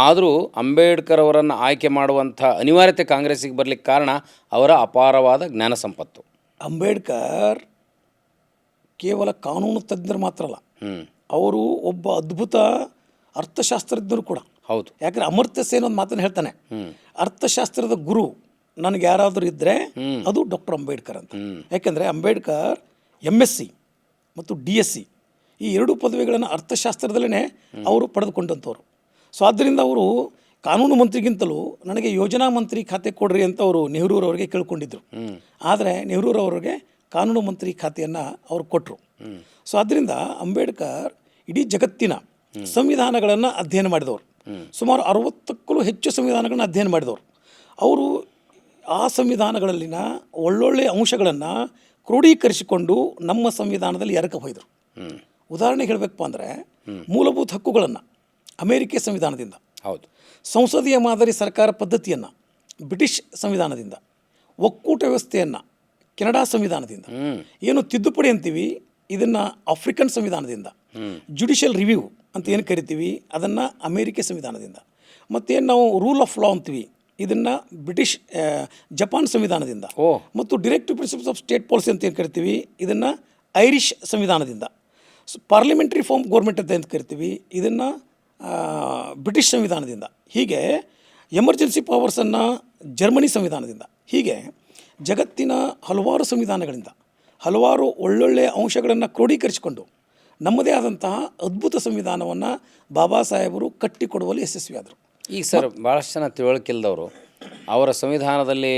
ಆದರೂ ಅಂಬೇಡ್ಕರ್ ಅವರನ್ನು ಆಯ್ಕೆ ಮಾಡುವಂಥ ಅನಿವಾರ್ಯತೆ ಕಾಂಗ್ರೆಸ್ಸಿಗೆ ಬರಲಿಕ್ಕೆ ಕಾರಣ ಅವರ ಅಪಾರವಾದ ಜ್ಞಾನ ಸಂಪತ್ತು. ಅಂಬೇಡ್ಕರ್ ಕೇವಲ ಕಾನೂನು ತಜ್ಞರು ಮಾತ್ರ ಅಲ್ಲ, ಅವರು ಒಬ್ಬ ಅದ್ಭುತ ಅರ್ಥಶಾಸ್ತ್ರಜ್ಞರು ಕೂಡ. ಹೌದು. ಯಾಕಂದರೆ ಅಮರ್ತ್ಯ ಸೇನ್ ಒಂದು ಮಾತನ್ನು ಹೇಳ್ತಾನೆ, ಅರ್ಥಶಾಸ್ತ್ರದ ಗುರು ನನಗೆ ಯಾರಾದರೂ ಇದ್ದರೆ ಅದು ಡಾಕ್ಟರ್ ಅಂಬೇಡ್ಕರ್ ಅಂತ. ಯಾಕೆಂದರೆ ಅಂಬೇಡ್ಕರ್ MSc ಮತ್ತು DSc ಈ 2 ಪದವಿಗಳನ್ನು ಅರ್ಥಶಾಸ್ತ್ರದಲ್ಲೇ ಅವರು ಪಡೆದುಕೊಂಡಂಥವ್ರು. ಸೊ ಆದ್ದರಿಂದ ಅವರು ಕಾನೂನು ಮಂತ್ರಿಗಿಂತಲೂ ನನಗೆ ಯೋಜನಾ ಮಂತ್ರಿ ಖಾತೆ ಕೊಡ್ರಿ ಅಂತ ಅವರು ನೆಹರೂರವರಿಗೆ ಕೇಳ್ಕೊಂಡಿದ್ರು. ಆದರೆ ನೆಹರೂರವರಿಗೆ ಕಾನೂನು ಮಂತ್ರಿ ಖಾತೆಯನ್ನು ಅವರು ಕೊಟ್ಟರು. ಸೊ ಆದ್ದರಿಂದ ಅಂಬೇಡ್ಕರ್ ಇಡೀ ಜಗತ್ತಿನ ಸಂವಿಧಾನಗಳನ್ನು ಅಧ್ಯಯನ ಮಾಡಿದವರು. ಸುಮಾರು 60ಕ್ಕೂ ಹೆಚ್ಚು ಸಂವಿಧಾನಗಳನ್ನು ಅಧ್ಯಯನ ಮಾಡಿದವರು. ಅವರು ಆ ಸಂವಿಧಾನಗಳಲ್ಲಿನ ಒಳ್ಳೊಳ್ಳೆಯ ಅಂಶಗಳನ್ನು ಕ್ರೋಢೀಕರಿಸಿಕೊಂಡು ನಮ್ಮ ಸಂವಿಧಾನದಲ್ಲಿ ಎರಕ ಹೊಯ್ದರು. ಉದಾಹರಣೆಗೆ ಹೇಳಬೇಕಪ್ಪ ಅಂದರೆ ಮೂಲಭೂತ ಹಕ್ಕುಗಳನ್ನು ಅಮೇರಿಕೆ ಸಂವಿಧಾನದಿಂದ, ಹೌದು, ಸಂಸದೀಯ ಮಾದರಿ ಸರ್ಕಾರ ಪದ್ಧತಿಯನ್ನು ಬ್ರಿಟಿಷ್ ಸಂವಿಧಾನದಿಂದ, ಒಕ್ಕೂಟ ವ್ಯವಸ್ಥೆಯನ್ನು ಕೆನಡಾ ಸಂವಿಧಾನದಿಂದ, ಏನು ತಿದ್ದುಪಡಿ ಅಂತೀವಿ ಇದನ್ನು ಆಫ್ರಿಕನ್ ಸಂವಿಧಾನದಿಂದ, ಜುಡಿಷಿಯಲ್ ರಿವ್ಯೂ ಅಂತ ಏನು ಕರಿತೀವಿ ಅದನ್ನು ಅಮೇರಿಕೆ ಸಂವಿಧಾನದಿಂದ, ಮತ್ತೇನು ನಾವು ರೂಲ್ ಆಫ್ ಲಾ ಅಂತೀವಿ ಇದನ್ನು ಬ್ರಿಟಿಷ್ ಜಪಾನ್ ಸಂವಿಧಾನದಿಂದ, ಮತ್ತು directive principles of state policy ಅಂತ ಏನು ಕರಿತೀವಿ ಇದನ್ನು ಐರಿಷ್ ಸಂವಿಧಾನದಿಂದ, ಪಾರ್ಲಿಮೆಂಟ್ರಿ ಫಾರ್ಮ್ ಗೌರ್ಮೆಂಟ್ ಅಂತ ಏನು ಕರಿತೀವಿ ಇದನ್ನು ಬ್ರಿಟಿಷ್ ಸಂವಿಧಾನದಿಂದ, ಹೀಗೆ ಎಮರ್ಜೆನ್ಸಿ ಪವರ್ಸನ್ನು ಜರ್ಮನಿ ಸಂವಿಧಾನದಿಂದ, ಹೀಗೆ ಜಗತ್ತಿನ ಹಲವಾರು ಸಂವಿಧಾನಗಳಿಂದ ಹಲವಾರು ಒಳ್ಳೊಳ್ಳೆಯ ಅಂಶಗಳನ್ನು ಕ್ರೋಢೀಕರಿಸಿಕೊಂಡು ನಮ್ಮದೇ ಆದಂತಹ ಅದ್ಭುತ ಸಂವಿಧಾನವನ್ನು ಬಾಬಾ ಸಾಹೇಬರು ಕಟ್ಟಿಕೊಡುವಲ್ಲಿ ಯಶಸ್ವಿಯಾದರು. ಈಗ ಸರ್, ಭಾಳಷ್ಟು ಜನ ತಿಳುವಳಿಕಿಲ್ದವರು ಅವರ ಸಂವಿಧಾನದಲ್ಲಿ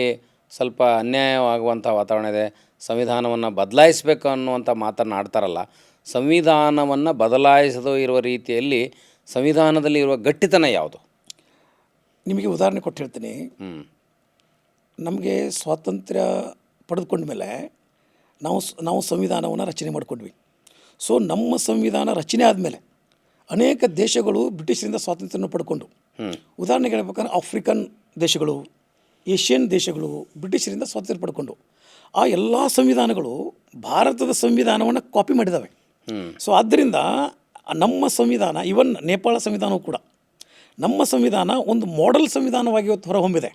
ಸ್ವಲ್ಪ ಅನ್ಯಾಯವಾಗುವಂಥ ವಾತಾವರಣ ಇದೆ, ಸಂವಿಧಾನವನ್ನು ಬದಲಾಯಿಸಬೇಕು ಅನ್ನುವಂಥ ಮಾತನ್ನು ಆಡ್ತಾರಲ್ಲ. ಸಂವಿಧಾನವನ್ನು ಬದಲಾಯಿಸದೇ ಇರುವ ರೀತಿಯಲ್ಲಿ ಸಂವಿಧಾನದಲ್ಲಿ ಇರುವ ಗಟ್ಟಿತನ ಯಾವುದು? ನಿಮಗೆ ಉದಾಹರಣೆ ಕೊಟ್ಟು ಹೇಳ್ತೀನಿ. ನಮಗೆ ಸ್ವಾತಂತ್ರ್ಯ ಪಡೆದುಕೊಂಡ ಮೇಲೆ ನಾವು ಸಂವಿಧಾನವನ್ನು ರಚನೆ ಮಾಡಿಕೊಂಡ್ವಿ. ಸೊ ನಮ್ಮ ಸಂವಿಧಾನ ರಚನೆ ಆದಮೇಲೆ ಅನೇಕ ದೇಶಗಳು ಬ್ರಿಟಿಷರಿಂದ ಸ್ವಾತಂತ್ರ್ಯವನ್ನು ಪಡ್ಕೊಂಡು, ಉದಾಹರಣೆಗೆ ಹೇಳ್ಬೇಕಂದ್ರೆ ಆಫ್ರಿಕನ್ ದೇಶಗಳು, ಏಷ್ಯನ್ ದೇಶಗಳು ಬ್ರಿಟಿಷರಿಂದ ಸ್ವಾತಂತ್ರ್ಯ ಪಡ್ಕೊಂಡು ಆ ಎಲ್ಲ ಸಂವಿಧಾನಗಳು ಭಾರತದ ಸಂವಿಧಾನವನ್ನು ಕಾಪಿ ಮಾಡಿದ್ದಾವೆ. ಸೊ ಆದ್ದರಿಂದ ನಮ್ಮ ಸಂವಿಧಾನ, ಇವನ್ ನೇಪಾಳ ಸಂವಿಧಾನವೂ ಕೂಡ ನಮ್ಮ ಸಂವಿಧಾನ ಒಂದು ಮಾಡೆಲ್ ಸಂವಿಧಾನವಾಗಿ ಇವತ್ತು ಹೊರಹೊಮ್ಮಿದೆ.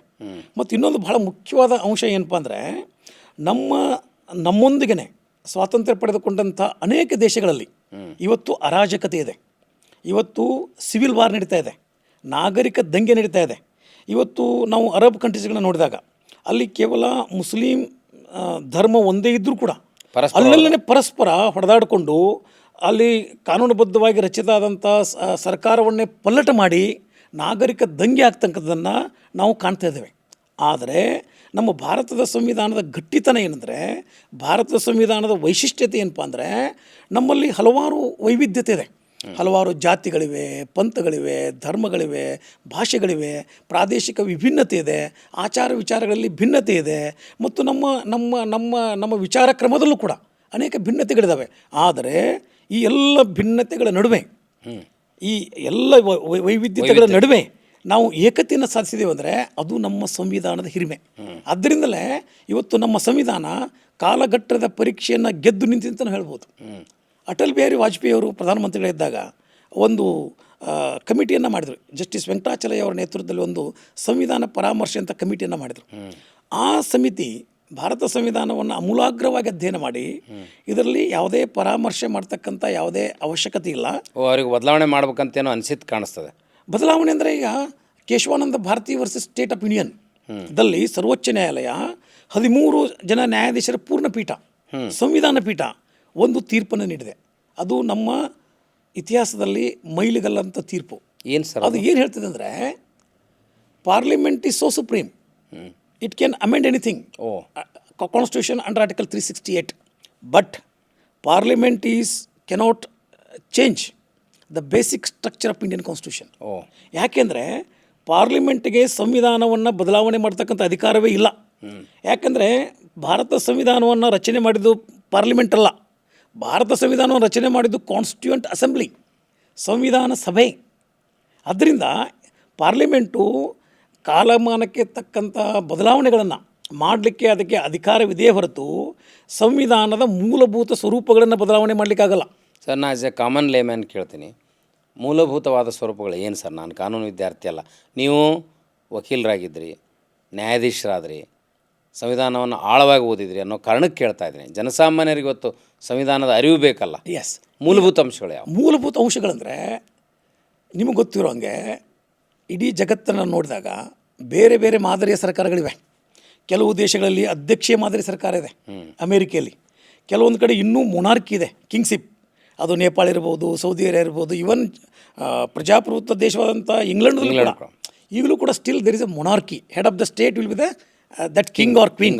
ಮತ್ತು ಇನ್ನೊಂದು ಬಹಳ ಮುಖ್ಯವಾದ ಅಂಶ ಏನಪ್ಪ ಅಂದರೆ ನಮ್ಮೊಂದಿಗೆ ಸ್ವಾತಂತ್ರ್ಯ ಪಡೆದುಕೊಂಡಂಥ ಅನೇಕ ದೇಶಗಳಲ್ಲಿ ಇವತ್ತು ಅರಾಜಕತೆ ಇದೆ, ಇವತ್ತು ಸಿವಿಲ್ ವಾರ್ ನಡೀತಾ ಇದೆ, ನಾಗರಿಕ ದಂಗೆ ನಡೀತಾ ಇದೆ. ಇವತ್ತು ನಾವು ಅರಬ್ ಕಂಟ್ರೀಸ್ಗಳನ್ನ ನೋಡಿದಾಗ ಅಲ್ಲಿ ಕೇವಲ ಮುಸ್ಲಿಂ ಧರ್ಮ ಒಂದೇ ಇದ್ದರೂ ಕೂಡ ಅಲ್ಲಲ್ಲೇ ಪರಸ್ಪರ ಹೊಡೆದಾಡಿಕೊಂಡು ಅಲ್ಲಿ ಕಾನೂನುಬದ್ಧವಾಗಿ ರಚಿತ ಆದಂಥ ಸರ್ಕಾರವನ್ನೇ ಪಲ್ಲಟ ಮಾಡಿ ನಾಗರಿಕ ದಂಗೆ ಆಗ್ತಕ್ಕಂಥದ್ದನ್ನು ನಾವು ಕಾಣ್ತಾ ಇದ್ದೇವೆ. ಆದರೆ ನಮ್ಮ ಭಾರತದ ಸಂವಿಧಾನದ ಗಟ್ಟಿತನ ಏನಂದರೆ, ಭಾರತದ ಸಂವಿಧಾನದ ವೈಶಿಷ್ಟ್ಯತೆ ಏನಪ್ಪ ಅಂದರೆ, ನಮ್ಮಲ್ಲಿ ಹಲವಾರು ವೈವಿಧ್ಯತೆ ಇದೆ. ಹಲವಾರು ಜಾತಿಗಳಿವೆ, ಪಂಥಗಳಿವೆ, ಧರ್ಮಗಳಿವೆ, ಭಾಷೆಗಳಿವೆ, ಪ್ರಾದೇಶಿಕ ವಿಭಿನ್ನತೆ ಇದೆ, ಆಚಾರ ವಿಚಾರಗಳಲ್ಲಿ ಭಿನ್ನತೆ ಇದೆ, ಮತ್ತು ನಮ್ಮ ನಮ್ಮ ನಮ್ಮ ನಮ್ಮ ವಿಚಾರ ಕ್ರಮದಲ್ಲೂ ಕೂಡ ಅನೇಕ ಭಿನ್ನತೆಗಳಿದ್ದಾವೆ. ಆದರೆ ಈ ಎಲ್ಲ ಭಿನ್ನತೆಗಳ ನಡುವೆ, ಈ ಎಲ್ಲ ವೈವಿಧ್ಯತೆಗಳ ನಡುವೆ ನಾವು ಏಕತೆಯನ್ನು ಸಾಧಿಸಿದ್ದೇವೆ ಅಂದರೆ ಅದು ನಮ್ಮ ಸಂವಿಧಾನದ ಹಿರಿಮೆ. ಅದರಿಂದಲೇ ಇವತ್ತು ನಮ್ಮ ಸಂವಿಧಾನ ಕಾಲಘಟ್ಟದ ಪರೀಕ್ಷೆಯನ್ನು ಗೆದ್ದು ನಿಂತಿದೆ ಅಂತಲೂ ಹೇಳ್ಬೋದು. ಅಟಲ್ ಬಿಹಾರಿ ವಾಜಪೇಯಿ ಅವರು ಪ್ರಧಾನಮಂತ್ರಿಗಳಿದ್ದಾಗ ಒಂದು ಕಮಿಟಿಯನ್ನು ಮಾಡಿದರು. ಜಸ್ಟಿಸ್ ವೆಂಕಟಾಚಲಯ್ಯ ಅವರ ನೇತೃತ್ವದಲ್ಲಿ ಒಂದು ಸಂವಿಧಾನ ಪರಾಮರ್ಶೆ ಅಂತ ಕಮಿಟಿಯನ್ನು ಮಾಡಿದರು. ಆ ಸಮಿತಿ ಭಾರತ ಸಂವಿಧಾನವನ್ನು ಅಮೂಲಾಗ್ರವಾಗಿ ಅಧ್ಯಯನ ಮಾಡಿ ಇದರಲ್ಲಿ ಯಾವುದೇ ಪರಾಮರ್ಶೆ ಮಾಡ್ತಕ್ಕಂಥ ಯಾವುದೇ ಅವಶ್ಯಕತೆ ಇಲ್ಲ, ಅವ್ರಿಗೆ ಬದಲಾವಣೆ ಮಾಡ್ಬೇಕಂತೇನೋ ಅನಿಸಿದ್ದು ಕಾಣಿಸ್ತದೆ. ಬದಲಾವಣೆ ಅಂದರೆ ಈಗ Kesavananda Bharati versus state of union ದಲ್ಲಿ ಸರ್ವೋಚ್ಚ ನ್ಯಾಯಾಲಯ 13 ಜನ ನ್ಯಾಯಾಧೀಶರ ಪೂರ್ಣಪೀಠ, ಸಂವಿಧಾನ ಪೀಠ ಒಂದು ತೀರ್ಪನ್ನು ನೀಡಿದೆ. ಅದು ನಮ್ಮ ಇತಿಹಾಸದಲ್ಲಿ ಮೈಲಿಗಲ್ಲಂಥ ತೀರ್ಪು. ಏನು ಸರ್ ಅದು ಏನು ಹೇಳ್ತದೆ ಅಂದರೆ, parliament is so supreme, it can amend anything constitution under article 368, but parliament is cannot change the basic structure of Indian constitution. ಯಾಕೆಂದರೆ ಪಾರ್ಲಿಮೆಂಟ್ಗೆ ಸಂವಿಧಾನವನ್ನು ಬದಲಾವಣೆ ಮಾಡ್ತಕ್ಕಂಥ ಅಧಿಕಾರವೇ ಇಲ್ಲ. ಯಾಕೆಂದರೆ ಭಾರತ ಸಂವಿಧಾನವನ್ನು ರಚನೆ ಮಾಡಿದ್ದು ಪಾರ್ಲಿಮೆಂಟ್ ಅಲ್ಲ, ಭಾರತ ಸಂವಿಧಾನವನ್ನು ರಚನೆ ಮಾಡಿದ್ದು ಕಾನ್ಸ್ಟಿಟ್ಯೂಯೆಂಟ್ ಅಸೆಂಬ್ಲಿ, ಸಂವಿಧಾನ ಸಭೆ. ಅದರಿಂದ ಪಾರ್ಲಿಮೆಂಟು ಕಾಲಮಾನಕ್ಕೆ ತಕ್ಕಂಥ ಬದಲಾವಣೆಗಳನ್ನು ಮಾಡಲಿಕ್ಕೆ ಅದಕ್ಕೆ ಅಧಿಕಾರವಿದೆಯೇ ಹೊರತು ಸಂವಿಧಾನದ ಮೂಲಭೂತ ಸ್ವರೂಪಗಳನ್ನು ಬದಲಾವಣೆ ಮಾಡಲಿಕ್ಕಾಗಲ್ಲ. ಸರ್, ನಾ ಆಸ್ ಎ ಕಾಮನ್ ಲೇಮ್ಯಾನ್ ಕೇಳ್ತೀನಿ, ಮೂಲಭೂತವಾದ ಸ್ವರೂಪಗಳು ಏನು ಸರ್? ನಾನು ಕಾನೂನು ವಿದ್ಯಾರ್ಥಿ ಅಲ್ಲ, ನೀವು ವಕೀಲರಾಗಿದ್ದಿರಿ, ನ್ಯಾಯಾಧೀಶರಾದ್ರಿ, ಸಂವಿಧಾನವನ್ನು ಆಳವಾಗಿ ಓದಿದ್ರಿ ಅನ್ನೋ ಕಾರಣಕ್ಕೆ ಕೇಳ್ತಾ ಇದ್ದೀನಿ. ಜನಸಾಮಾನ್ಯರಿಗೆ ಇವತ್ತು ಸಂವಿಧಾನದ ಅರಿವು ಬೇಕಲ್ಲ. ಎಸ್, ಮೂಲಭೂತ ಅಂಶಗಳು ಯಾವ? ಮೂಲಭೂತ ಅಂಶಗಳಂದರೆ ನಿಮಗೆ ಗೊತ್ತಿರೋ ಹಂಗೆ ಇಡೀ ಜಗತ್ತನ್ನು ನೋಡಿದಾಗ ಬೇರೆ ಬೇರೆ ಮಾದರಿಯ ಸರ್ಕಾರಗಳಿವೆ. ಕೆಲವು ದೇಶಗಳಲ್ಲಿ ಅಧ್ಯಕ್ಷೀಯ ಮಾದರಿ ಸರ್ಕಾರ ಇದೆ, ಅಮೇರಿಕೆಯಲ್ಲಿ. ಕೆಲವೊಂದು ಕಡೆ ಇನ್ನೂ ಮೊನಾರ್ಕಿ ಇದೆ, ಕಿಂಗ್ಶಿಪ್. ಅದು ನೇಪಾಳ ಇರ್ಬೋದು, ಸೌದಿ ಅರೇಬಿಯಾ ಇರ್ಬೋದು, ಇವನ್ ಪ್ರಜಾಪ್ರಭುತ್ವ ದೇಶವಾದಂಥ ಇಂಗ್ಲೆಂಡ್ನಲ್ಲಿ ಕೂಡ ಈಗಲೂ ಕೂಡ still there is a monarchy. Head of the state will be that king or queen.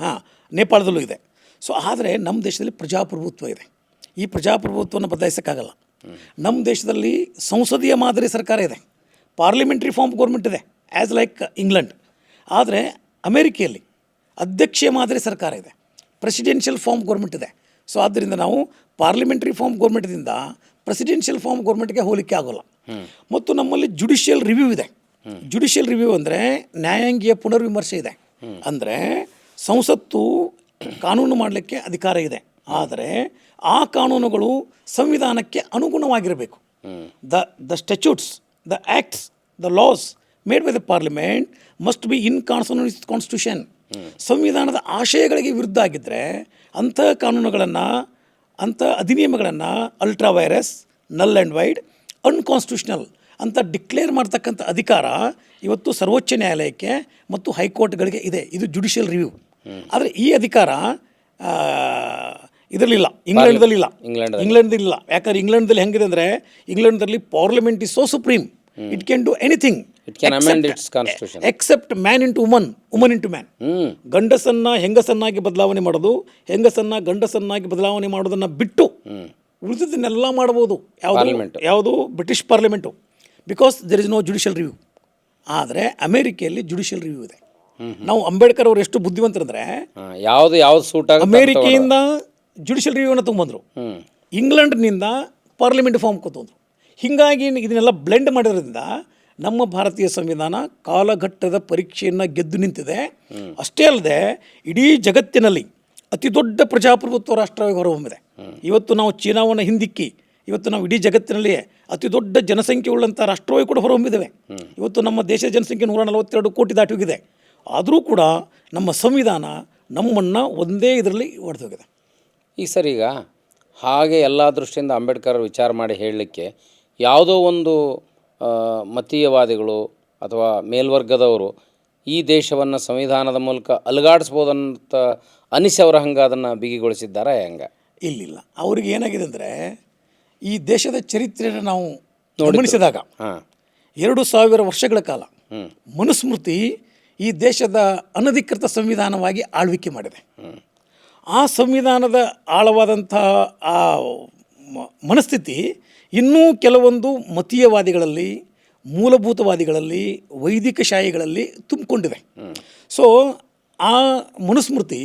ಹಾಂ, ನೇಪಾಳದಲ್ಲೂ ಇದೆ. ಸೊ ಆದರೆ ನಮ್ಮ ದೇಶದಲ್ಲಿ ಪ್ರಜಾಪ್ರಭುತ್ವ ಇದೆ. ಈ ಪ್ರಜಾಪ್ರಭುತ್ವವನ್ನು ಬದಲಾಯಿಸೋಕ್ಕಾಗಲ್ಲ. ನಮ್ಮ ದೇಶದಲ್ಲಿ ಸಂಸದೀಯ ಮಾದರಿ ಸರ್ಕಾರ ಇದೆ, ಪಾರ್ಲಿಮೆಂಟ್ರಿ ಫಾರ್ಮ್ ಗೌರ್ಮೆಂಟ್ ಇದೆ, ಆ್ಯಸ್ ಲೈಕ್ ಇಂಗ್ಲೆಂಡ್. ಆದರೆ ಅಮೇರಿಕೆಯಲ್ಲಿ ಅಧ್ಯಕ್ಷೀಯ ಮಾದರಿ ಸರ್ಕಾರ ಇದೆ, ಪ್ರೆಸಿಡೆನ್ಷಿಯಲ್ ಫಾರ್ಮ್ ಗೌರ್ಮೆಂಟ್ ಇದೆ. ಸೊ ಆದ್ದರಿಂದ ನಾವು ಪಾರ್ಲಿಮೆಂಟ್ರಿ ಫಾರ್ಮ್ ಗೌರ್ಮೆಂಟ್ದಿಂದ ಪ್ರೆಸಿಡೆನ್ಷಿಯಲ್ ಫಾರ್ಮ್ ಗೌರ್ಮೆಂಟ್ಗೆ ಹೋಲಿಕೆ ಆಗೋಲ್ಲ. ಮತ್ತು ನಮ್ಮಲ್ಲಿ ಜುಡಿಷಿಯಲ್ ರಿವ್ಯೂ ಇದೆ. ಜುಡಿಷಿಯಲ್ ರಿವ್ಯೂ ಅಂದರೆ ನ್ಯಾಯಾಂಗೀಯ ಪುನರ್ವಿಮರ್ಶೆ ಇದೆ. ಅಂದರೆ ಸಂಸತ್ತು ಕಾನೂನು ಮಾಡಲಿಕ್ಕೆ ಅಧಿಕಾರ ಇದೆ, ಆದರೆ ಆ ಕಾನೂನುಗಳು ಸಂವಿಧಾನಕ್ಕೆ ಅನುಗುಣವಾಗಿರಬೇಕು. The statutes, the acts, the laws made by the parliament must be in consonance with constitution. ಸಂವಿಧಾನದ ಆಶಯಗಳಿಗೆ ವಿರುದ್ಧ ಆಗಿದ್ದರೆ ಅಂಥ ಕಾನೂನುಗಳನ್ನು, ಅಂಥ ಅಧಿನಿಯಮಗಳನ್ನು ultra vires, null and void, unconstitutional ಅಂತ ಡಿಕ್ಲೇರ್ ಮಾಡ್ತಕ್ಕಂಥ ಅಧಿಕಾರ ಇವತ್ತು ಸರ್ವೋಚ್ಚ ನ್ಯಾಯಾಲಯಕ್ಕೆ ಮತ್ತು ಹೈಕೋರ್ಟ್ಗಳಿಗೆ ಇದೆ. ಇದು ಜುಡಿಷಿಯಲ್ ರಿವ್ಯೂ. ಆದರೆ ಈ ಅಧಿಕಾರ ಇದರಲ್ಲಿಲ್ಲ, ಇಂಗ್ಲೆಂಡ್ದಲ್ಲಿಲ್ಲ. ಇಂಗ್ಲೆಂಡ್ದಲ್ಲಿಲ್ಲ. ಯಾಕಂದ್ರೆ ಇಂಗ್ಲೆಂಡ್ದಲ್ಲಿ ಹೆಂಗಿದೆ ಅಂದರೆ, ಇಂಗ್ಲೆಂಡ್ದಲ್ಲಿ parliament is so supreme, it can do anything except man into woman, woman into man. ಗಂಡಸನ್ನು ಹೆಂಗಸನ್ನಾಗಿ ಬದಲಾವಣೆ ಮಾಡೋದು, ಹೆಂಗಸನ್ನು ಗಂಡಸನ್ನಾಗಿ ಬದಲಾವಣೆ ಮಾಡೋದನ್ನು ಬಿಟ್ಟು ಉಳಿದದನ್ನೆಲ್ಲ ಮಾಡ್ಬೋದು. ಯಾವುದು British parliament, because there is no judicial review. ಆದರೆ ಅಮೇರಿಕೆಯಲ್ಲಿ ಜುಡಿಷಿಯಲ್ ರಿವ್ಯೂ ಇದೆ. ನಾವು ಅಂಬೇಡ್ಕರ್ ಅವರು ಎಷ್ಟು ಬುದ್ಧಿವಂತರಂದರೆ, ಯಾವುದು ಸೂಟ್ ಅಮೇರಿಕೆಯಿಂದ ಜುಡಿಷಿಯಲ್ ರಿವ್ಯೂನ ತೊಗೊಂಬಂದರು, ಇಂಗ್ಲೆಂಡ್ನಿಂದ ಪಾರ್ಲಿಮೆಂಟ್ ಫಾರ್ಮ್ ತೊಗೊಂಡ್ರು. ಹೀಗಾಗಿ ಇದನ್ನೆಲ್ಲ ಬ್ಲೆಂಡ್ ಮಾಡಿರೋದ್ರಿಂದ ನಮ್ಮ ಭಾರತೀಯ ಸಂವಿಧಾನ ಕಾಲಘಟ್ಟದ ಪರೀಕ್ಷೆಯನ್ನು ಗೆದ್ದು ನಿಂತಿದೆ. ಅಷ್ಟೇ ಅಲ್ಲದೆ ಇಡೀ ಜಗತ್ತಿನಲ್ಲಿ ಅತಿ ದೊಡ್ಡ ಪ್ರಜಾಪ್ರಭುತ್ವ ರಾಷ್ಟ್ರವಾಗಿ ಹೊರಹೊಮ್ಮಿದೆ. ಇವತ್ತು ನಾವು ಚೀನಾವನ್ನು ಹಿಂದಿಕ್ಕಿ ಇವತ್ತು ನಾವು ಇಡೀ ಜಗತ್ತಿನಲ್ಲಿಯೇ ಅತಿ ದೊಡ್ಡ ಜನಸಂಖ್ಯೆ ಉಳ್ಳಂಥ ರಾಷ್ಟ್ರವಾಗಿ ಕೂಡ ಹೊರಹೊಮ್ಮಿದ್ದೇವೆ. ಇವತ್ತು ನಮ್ಮ ದೇಶದ ಜನಸಂಖ್ಯೆ 142 ಕೋಟಿ ದಾಟಿ ಹೋಗಿದೆ. ಆದರೂ ಕೂಡ ನಮ್ಮ ಸಂವಿಧಾನ ನಮ್ಮನ್ನು ಒಂದೇ ಇದರಲ್ಲಿ ಹೊಡೆದೋಗಿದೆ. ಈಗ ಸರ್, ಈಗ ಹಾಗೆ ಎಲ್ಲ ದೃಷ್ಟಿಯಿಂದ ಅಂಬೇಡ್ಕರ್ ವಿಚಾರ ಮಾಡಿ ಹೇಳಲಿಕ್ಕೆ ಯಾವುದೋ ಒಂದು ಮತೀಯವಾದಿಗಳು ಅಥವಾ ಮೇಲ್ವರ್ಗದವರು ಈ ದೇಶವನ್ನು ಸಂವಿಧಾನದ ಮೂಲಕ ಅಲುಗಾಡಿಸ್ಬೋದಂತ ಅನಿಸಿ ಅವರ ಹಂಗೆ ಅದನ್ನು ಬಿಗಿಗೊಳಿಸಿದ್ದಾರಾ ಹೆಂಗೆ? ಇಲ್ಲಿಲ್ಲ. ಅವ್ರಿಗೆ ಏನಾಗಿದೆ ಅಂದರೆ, ಈ ದೇಶದ ಚರಿತ್ರೆಯನ್ನು ನಾವು ಗಮನಿಸಿದಾಗ 2000 ವರ್ಷಗಳ ಕಾಲ ಮನುಸ್ಮೃತಿ ಈ ದೇಶದ ಅನಧಿಕೃತ ಸಂವಿಧಾನವಾಗಿ ಆಳ್ವಿಕೆ ಮಾಡಿದೆ. ಆ ಸಂವಿಧಾನದ ಆಳವಾದಂಥ ಆ ಮನಸ್ಥಿತಿ ಇನ್ನೂ ಕೆಲವೊಂದು ಮತೀಯವಾದಿಗಳಲ್ಲಿ, ಮೂಲಭೂತವಾದಿಗಳಲ್ಲಿ, ವೈದಿಕಶಾಹಿಗಳಲ್ಲಿ ತುಂಬಿಕೊಂಡಿದೆ. ಸೊ ಆ ಮನುಸ್ಮೃತಿ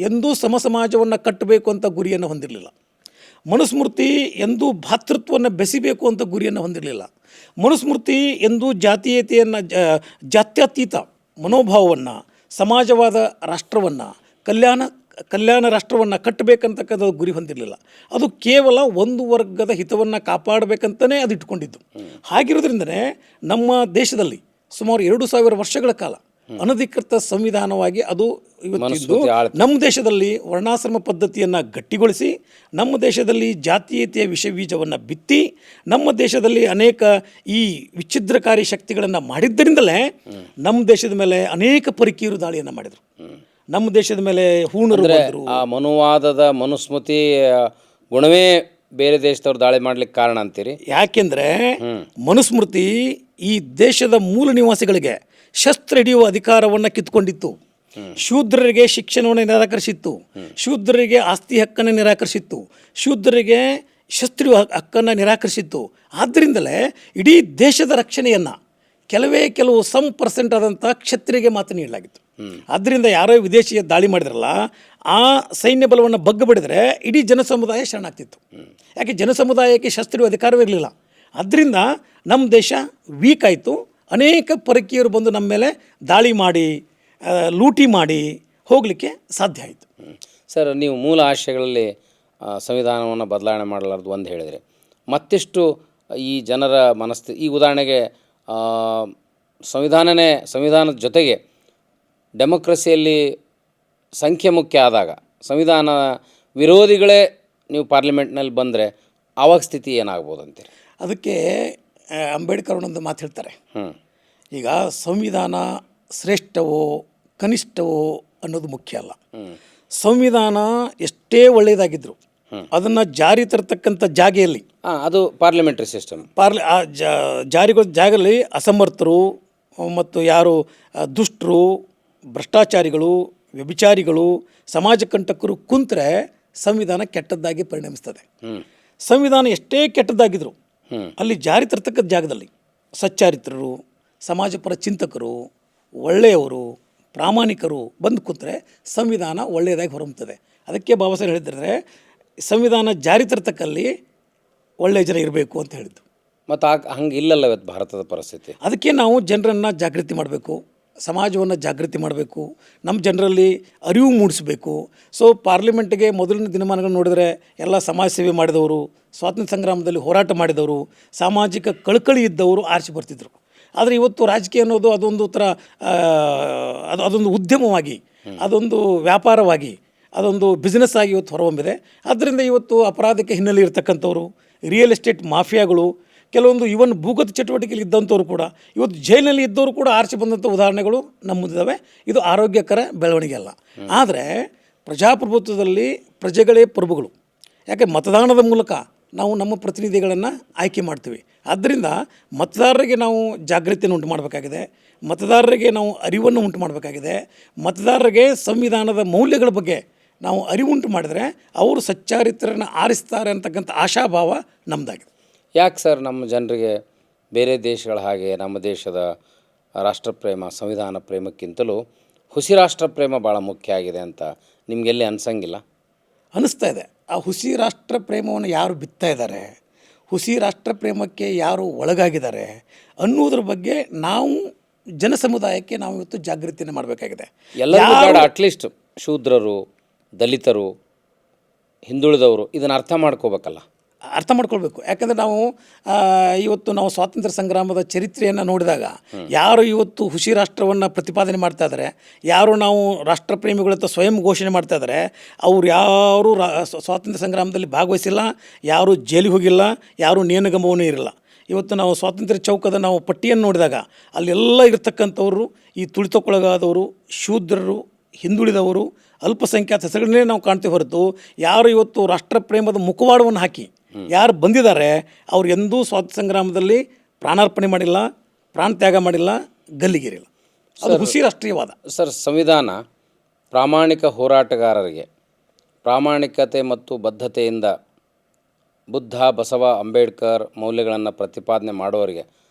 ಎಂದೂ ಸಮಾಜವನ್ನು ಕಟ್ಟಬೇಕು ಅಂತ ಗುರಿಯನ್ನು ಹೊಂದಿರಲಿಲ್ಲ. ಮನುಸ್ಮೃತಿ ಎಂದೂ ಭಾತೃತ್ವವನ್ನು ಬೆಸಿಬೇಕು ಅಂತ ಗುರಿಯನ್ನು ಹೊಂದಿರಲಿಲ್ಲ. ಮನುಸ್ಮೃತಿ ಎಂದೂ ಜಾತೀಯತೆಯನ್ನು, ಜಾತ್ಯತೀತ ಮನೋಭಾವವನ್ನು, ಸಮಾಜವಾದ ರಾಷ್ಟ್ರವನ್ನು, ಕಲ್ಯಾಣ ರಾಷ್ಟ್ರವನ್ನು ಕಟ್ಟಬೇಕಂತಕ್ಕಂಥ ಗುರಿ ಹೊಂದಿರಲಿಲ್ಲ. ಅದು ಕೇವಲ ಒಂದು ವರ್ಗದ ಹಿತವನ್ನು ಕಾಪಾಡಬೇಕಂತಲೇ ಅದು ಇಟ್ಕೊಂಡಿದ್ದು. ಹಾಗಿರೋದ್ರಿಂದನೇ ನಮ್ಮ ದೇಶದಲ್ಲಿ ಸುಮಾರು 2000 ವರ್ಷಗಳ ಕಾಲ ಅನಧಿಕೃತ ಸಂವಿಧಾನವಾಗಿ ಅದು ಇವತ್ತಿದ್ದು ನಮ್ಮ ದೇಶದಲ್ಲಿ ವರ್ಣಾಶ್ರಮ ಪದ್ಧತಿಯನ್ನು ಗಟ್ಟಿಗೊಳಿಸಿ, ನಮ್ಮ ದೇಶದಲ್ಲಿ ಜಾತೀಯತೆಯ ವಿಷಬೀಜವನ್ನು ಬಿತ್ತಿ, ನಮ್ಮ ದೇಶದಲ್ಲಿ ಅನೇಕ ಈ ವಿಚ್ಛಿದ್ರಕಾರಿ ಶಕ್ತಿಗಳನ್ನು ಮಾಡಿದ್ದರಿಂದಲೇ ನಮ್ಮ ದೇಶದ ಮೇಲೆ ಅನೇಕ ಪರಕೀಯರು ದಾಳಿಯನ್ನು ಮಾಡಿದರು. ನಮ್ಮ ದೇಶದ ಮೇಲೆ ಹೂಣರು ಬಂದರು. ಆ ಮನುವಾದದ ಮನುಸ್ಮೃತಿ ಗುಣವೇ ಬೇರೆ ದೇಶದವ್ರು ದಾಳಿ ಮಾಡ್ಲಿಕ್ಕೆ ಕಾರಣ ಅಂತೀರಿ? ಯಾಕೆಂದರೆ ಮನುಸ್ಮೃತಿ ಈ ದೇಶದ ಮೂಲ ನಿವಾಸಿಗಳಿಗೆ ಶಸ್ತ್ರ ಹಿಡಿಯುವ ಅಧಿಕಾರವನ್ನು ಕಿತ್ಕೊಂಡಿತ್ತು. ಶೂದ್ರರಿಗೆ ಶಿಕ್ಷಣವನ್ನು ನಿರಾಕರಿಸಿತ್ತು. ಶೂದ್ರರಿಗೆ ಆಸ್ತಿ ಹಕ್ಕನ್ನು ನಿರಾಕರಿಸಿತ್ತು. ಶೂದ್ರರಿಗೆ ಶಸ್ತ್ರ ಹಕ್ಕನ್ನು ನಿರಾಕರಿಸಿತ್ತು. ಆದ್ದರಿಂದಲೇ ಇಡೀ ದೇಶದ ರಕ್ಷಣೆಯನ್ನು ಕೆಲವು % ಆದಂಥ ಕ್ಷತ್ರಿಗೆ ಮಾತ್ರ ನೀಡಲಾಗಿತ್ತು. ಆದ್ದರಿಂದ ಯಾರೋ ವಿದೇಶಿಯ ದಾಳಿ ಮಾಡಿದ್ರಲ್ಲ, ಆ ಸೈನ್ಯ ಬಲವನ್ನು ಬಗ್ಗಬಿಡಿದ್ರೆ ಇಡೀ ಜನಸಮುದಾಯ ಶರಣಾಗ್ತಿತ್ತು. ಯಾಕೆ ಜನಸಮುದಾಯಕ್ಕೆ ಶಸ್ತ್ರ ಅಧಿಕಾರವೇ ಇರಲಿಲ್ಲ. ಆದ್ದರಿಂದ ನಮ್ಮ ದೇಶ ವೀಕ್ ಆಯಿತು. ಅನೇಕ ಪರಕೀಯರು ಬಂದು ನಮ್ಮ ಮೇಲೆ ದಾಳಿ ಮಾಡಿ, ಲೂಟಿ ಮಾಡಿ ಹೋಗಲಿಕ್ಕೆ ಸಾಧ್ಯ ಆಯಿತು. ಸರ್, ನೀವು ಮೂಲ ಆಶಯಗಳಲ್ಲಿ ಸಂವಿಧಾನವನ್ನು ಬದಲಾವಣೆ ಮಾಡಲಾರ್ದು ಒಂದು ಹೇಳಿದರೆ, ಮತ್ತಿಷ್ಟು ಈ ಜನರ ಮನಸ್ಥಿತಿ, ಈ ಉದಾಹರಣೆಗೆ ಸಂವಿಧಾನದ ಜೊತೆಗೆ ಡೆಮೊಕ್ರಸಿಯಲ್ಲಿ ಸಂಖ್ಯೆ ಮುಖ್ಯ ಆದಾಗ ಸಂವಿಧಾನ ವಿರೋಧಿಗಳೇ ನೀವು ಪಾರ್ಲಿಮೆಂಟ್ನಲ್ಲಿ ಬಂದರೆ ಆವಾಗ ಸ್ಥಿತಿ ಏನಾಗ್ಬೋದು ಅಂತೀರಿ? ಅದಕ್ಕೆ ಅಂಬೇಡ್ಕರ್ ಒಂದು ಮಾತು ಹೇಳ್ತಾರೆ. ಈಗ ಸಂವಿಧಾನ ಶ್ರೇಷ್ಠವೋ ಕನಿಷ್ಠವೋ ಅನ್ನೋದು ಮುಖ್ಯ ಅಲ್ಲ. ಸಂವಿಧಾನ ಎಷ್ಟೇ ಒಳ್ಳೆಯದಾಗಿದ್ದರು ಅದನ್ನು ಜಾರಿ ತರತಕ್ಕಂಥ ಜಾಗೆಯಲ್ಲಿ, ಅದು ಪಾರ್ಲಿಮೆಂಟ್ರಿ ಸಿಸ್ಟಮ್, ಜಾಗದಲ್ಲಿ ಅಸಮರ್ಥರು ಮತ್ತು ಯಾರು ದುಷ್ಟರು, ಭ್ರಷ್ಟಾಚಾರಿಗಳು, ವ್ಯಭಿಚಾರಿಗಳು, ಸಮಾಜ ಕಂಟಕರು ಕುಂತ್ರೆ ಸಂವಿಧಾನ ಕೆಟ್ಟದ್ದಾಗಿ ಪರಿಣಮಿಸ್ತದೆ. ಸಂವಿಧಾನ ಎಷ್ಟೇ ಕೆಟ್ಟದ್ದಾಗಿದ್ರು ಅಲ್ಲಿ ಜಾರಿ ತರ್ತಕ್ಕಂಥ ಜಾಗದಲ್ಲಿ ಸಚ್ಚಾರಿತ್ರರು, ಸಮಾಜಪರ ಚಿಂತಕರು, ಒಳ್ಳೆಯವರು, ಪ್ರಾಮಾಣಿಕರು ಬಂದು ಕೂತ್ರೆ ಸಂವಿಧಾನ ಒಳ್ಳೆಯದಾಗಿ ಹೊರಹೊಮ್ಮುತ್ತದೆ. ಅದಕ್ಕೆ ಬಾಬಾ ಸಾಹೇಬ್ ಹೇಳಿದ್ದಾರೆ, ಸಂವಿಧಾನ ಜಾರಿ ತರ್ತಕ್ಕಲ್ಲಿ ಒಳ್ಳೆಯ ಜನ ಇರಬೇಕು ಅಂತ ಹೇಳಿದ್ದು. ಮತ್ತು ಹಂಗೆ ಇಲ್ಲಲ್ಲ ಇವತ್ತು ಭಾರತದ ಪರಿಸ್ಥಿತಿ. ಅದಕ್ಕೆ ನಾವು ಜನರನ್ನು ಜಾಗೃತಿ ಮಾಡಬೇಕು, ಸಮಾಜವನ್ನು ಜಾಗೃತಿ ಮಾಡಬೇಕು, ನಮ್ಮ ಜನರಲ್ಲಿ ಅರಿವು ಮೂಡಿಸಬೇಕು. ಸೊ ಪಾರ್ಲಿಮೆಂಟ್ಗೆ ಮೊದಲಿನ ದಿನಮಾನಗಳು ನೋಡಿದರೆ ಎಲ್ಲ ಸಮಾಜ ಸೇವೆ ಮಾಡಿದವರು, ಸ್ವಾತಂತ್ರ್ಯ ಸಂಗ್ರಾಮದಲ್ಲಿ ಹೋರಾಟ ಮಾಡಿದವರು, ಸಾಮಾಜಿಕ ಕಳಕಳಿ ಇದ್ದವರು ಆರಿಸಿ ಬರ್ತಿದ್ರು. ಆದರೆ ಇವತ್ತು ರಾಜಕೀಯ ಅನ್ನೋದು ಅದೊಂದು ಥರ ಅದೊಂದು ಉದ್ಯಮವಾಗಿ, ಅದೊಂದು ವ್ಯಾಪಾರವಾಗಿ, ಅದೊಂದು ಬಿಸ್ನೆಸ್ ಆಗಿ ಇವತ್ತು ಹೊರಹೊಮ್ಮಿದೆ. ಆದ್ದರಿಂದ ಇವತ್ತು ಅಪರಾಧಕ್ಕೆ ಹಿನ್ನೆಲೆ ಇರತಕ್ಕಂಥವ್ರು, ರಿಯಲ್ ಎಸ್ಟೇಟ್ ಮಾಫಿಯಾಗಳು, ಕೆಲವೊಂದು ಇವನ್ ಭೂಗತ ಚಟುವಟಿಕೆಯಲ್ಲಿ ಇದ್ದಂಥವ್ರು ಕೂಡ ಇವತ್ತು ಜೈಲಿನಲ್ಲಿ ಇದ್ದವರು ಕೂಡ ಆರಿಸಿ ಬಂದಂಥ ಉದಾಹರಣೆಗಳು ನಮ್ಮದಿದ್ದಾವೆ. ಇದು ಆರೋಗ್ಯಕರ ಬೆಳವಣಿಗೆ ಅಲ್ಲ. ಆದರೆ ಪ್ರಜಾಪ್ರಭುತ್ವದಲ್ಲಿ ಪ್ರಜೆಗಳೇ ಪ್ರಭುಗಳು. ಯಾಕೆ ಮತದಾನದ ಮೂಲಕ ನಾವು ನಮ್ಮ ಪ್ರತಿನಿಧಿಗಳನ್ನು ಆಯ್ಕೆ ಮಾಡ್ತೀವಿ. ಆದ್ದರಿಂದ ಮತದಾರರಿಗೆ ನಾವು ಜಾಗೃತಿಯನ್ನು ಉಂಟು ಮಾಡಬೇಕಾಗಿದೆ, ಮತದಾರರಿಗೆ ನಾವು ಅರಿವನ್ನು ಉಂಟು ಮಾಡಬೇಕಾಗಿದೆ. ಮತದಾರರಿಗೆ ಸಂವಿಧಾನದ ಮೌಲ್ಯಗಳ ಬಗ್ಗೆ ನಾವು ಅರಿವುಂಟು ಮಾಡಿದರೆ ಅವರು ಸಚ್ಚಾರಿತ್ರರನ್ನು ಆರಿಸ್ತಾರೆ ಅಂತಕ್ಕಂಥ ಆಶಾಭಾವ ನಮ್ಮದಾಗಿದೆ. ಯಾಕೆ ಸರ್ ನಮ್ಮ ಜನರಿಗೆ ಬೇರೆ ದೇಶಗಳ ಹಾಗೆ ನಮ್ಮ ದೇಶದ ರಾಷ್ಟ್ರಪ್ರೇಮ, ಸಂವಿಧಾನ ಪ್ರೇಮಕ್ಕಿಂತಲೂ ಹುಸಿ ರಾಷ್ಟ್ರಪ್ರೇಮ ಭಾಳ ಮುಖ್ಯ ಆಗಿದೆ ಅಂತ ನಿಮಗೆಲ್ಲಿ ಅನಿಸಂಗಿಲ್ಲ? ಅನ್ನಿಸ್ತಾ ಇದೆ. ಆ ಹುಸಿ ರಾಷ್ಟ್ರ ಪ್ರೇಮವನ್ನು ಯಾರು ಬಿತ್ತಾ ಇದ್ದಾರೆ, ಹುಸಿ ರಾಷ್ಟ್ರ ಪ್ರೇಮಕ್ಕೆ ಯಾರು ಒಳಗಾಗಿದ್ದಾರೆ ಅನ್ನೋದ್ರ ಬಗ್ಗೆ ನಾವು ಜನ ಸಮುದಾಯಕ್ಕೆ ನಾವು ಇವತ್ತು ಜಾಗೃತಿಯನ್ನು ಮಾಡಬೇಕಾಗಿದೆ. ಎಲ್ಲರಿಗೂ ಬೇಡ, ಅಟ್ಲೀಸ್ಟ್ ಶೂದ್ರರು, ದಲಿತರು, ಹಿಂದುಳಿದವರು ಇದನ್ನು ಅರ್ಥ ಮಾಡ್ಕೋಬೇಕಲ್ಲ. ಅರ್ಥ ಮಾಡ್ಕೊಳ್ಬೇಕು. ಯಾಕಂದರೆ ನಾವು ಇವತ್ತು ನಾವು ಸ್ವಾತಂತ್ರ್ಯ ಸಂಗ್ರಾಮದ ಚರಿತ್ರೆಯನ್ನು ನೋಡಿದಾಗ ಯಾರು ಇವತ್ತು ಹುಸಿ ರಾಷ್ಟ್ರವನ್ನು ಪ್ರತಿಪಾದನೆ ಮಾಡ್ತಾ ಇದ್ದಾರೆ, ಯಾರು ನಾವು ರಾಷ್ಟ್ರಪ್ರೇಮಿಗಳತ್ತ ಸ್ವಯಂ ಘೋಷಣೆ ಮಾಡ್ತಾ ಇದ್ದಾರೆ, ಅವ್ರು ಯಾರು ಸ್ವಾತಂತ್ರ್ಯ ಸಂಗ್ರಾಮದಲ್ಲಿ ಭಾಗವಹಿಸಿಲ್ಲ, ಯಾರು ಜೈಲಿಗೆ ಹೋಗಿಲ್ಲ, ಯಾರು ನೇಣುಗಂಬವೂ ಇರಲ್ಲ. ಇವತ್ತು ನಾವು ಸ್ವಾತಂತ್ರ್ಯ ಚೌಕದ ನಾವು ಪಟ್ಟಿಯನ್ನು ನೋಡಿದಾಗ ಅಲ್ಲೆಲ್ಲ ಇರತಕ್ಕಂಥವರು ಈ ತುಳಿತಕ್ಕೊಳಗಾದವರು, ಶೂದ್ರರು, ಹಿಂದುಳಿದವರು, ಅಲ್ಪಸಂಖ್ಯಾತ ಹೆಸರುಗಳನ್ನೇ ನಾವು ಕಾಣ್ತೀವಿ ಹೊರತು ಯಾರು ಇವತ್ತು ರಾಷ್ಟ್ರ ಪ್ರೇಮದ ಮುಖವಾಡವನ್ನು ಹಾಕಿ ಯಾರು ಬಂದಿದ್ದಾರೆ ಅವ್ರು ಎಂದೂ ಸ್ವಾತಂತ್ರ್ಯ ಸಂಗ್ರಾಮದಲ್ಲಿ ಪ್ರಾಣಾರ್ಪಣೆ ಮಾಡಿಲ್ಲ, ಪ್ರಾಣ ತ್ಯಾಗ ಮಾಡಿಲ್ಲ, ಗಲ್ಲಿಗೇರಿಲ್ಲ. ಅದು ಹುಸಿ ರಾಷ್ಟ್ರೀಯವಾದ. ಸರ್, ಸಂವಿಧಾನ ಪ್ರಾಮಾಣಿಕ ಹೋರಾಟಗಾರರಿಗೆ ಪ್ರಾಮಾಣಿಕತೆ ಮತ್ತು ಬದ್ಧತೆಯಿಂದ ಬುದ್ಧ, ಬಸವ, ಅಂಬೇಡ್ಕರ್ ಮೌಲ್ಯಗಳನ್ನು ಪ್ರತಿಪಾದನೆ ಮಾಡೋರಿಗೆ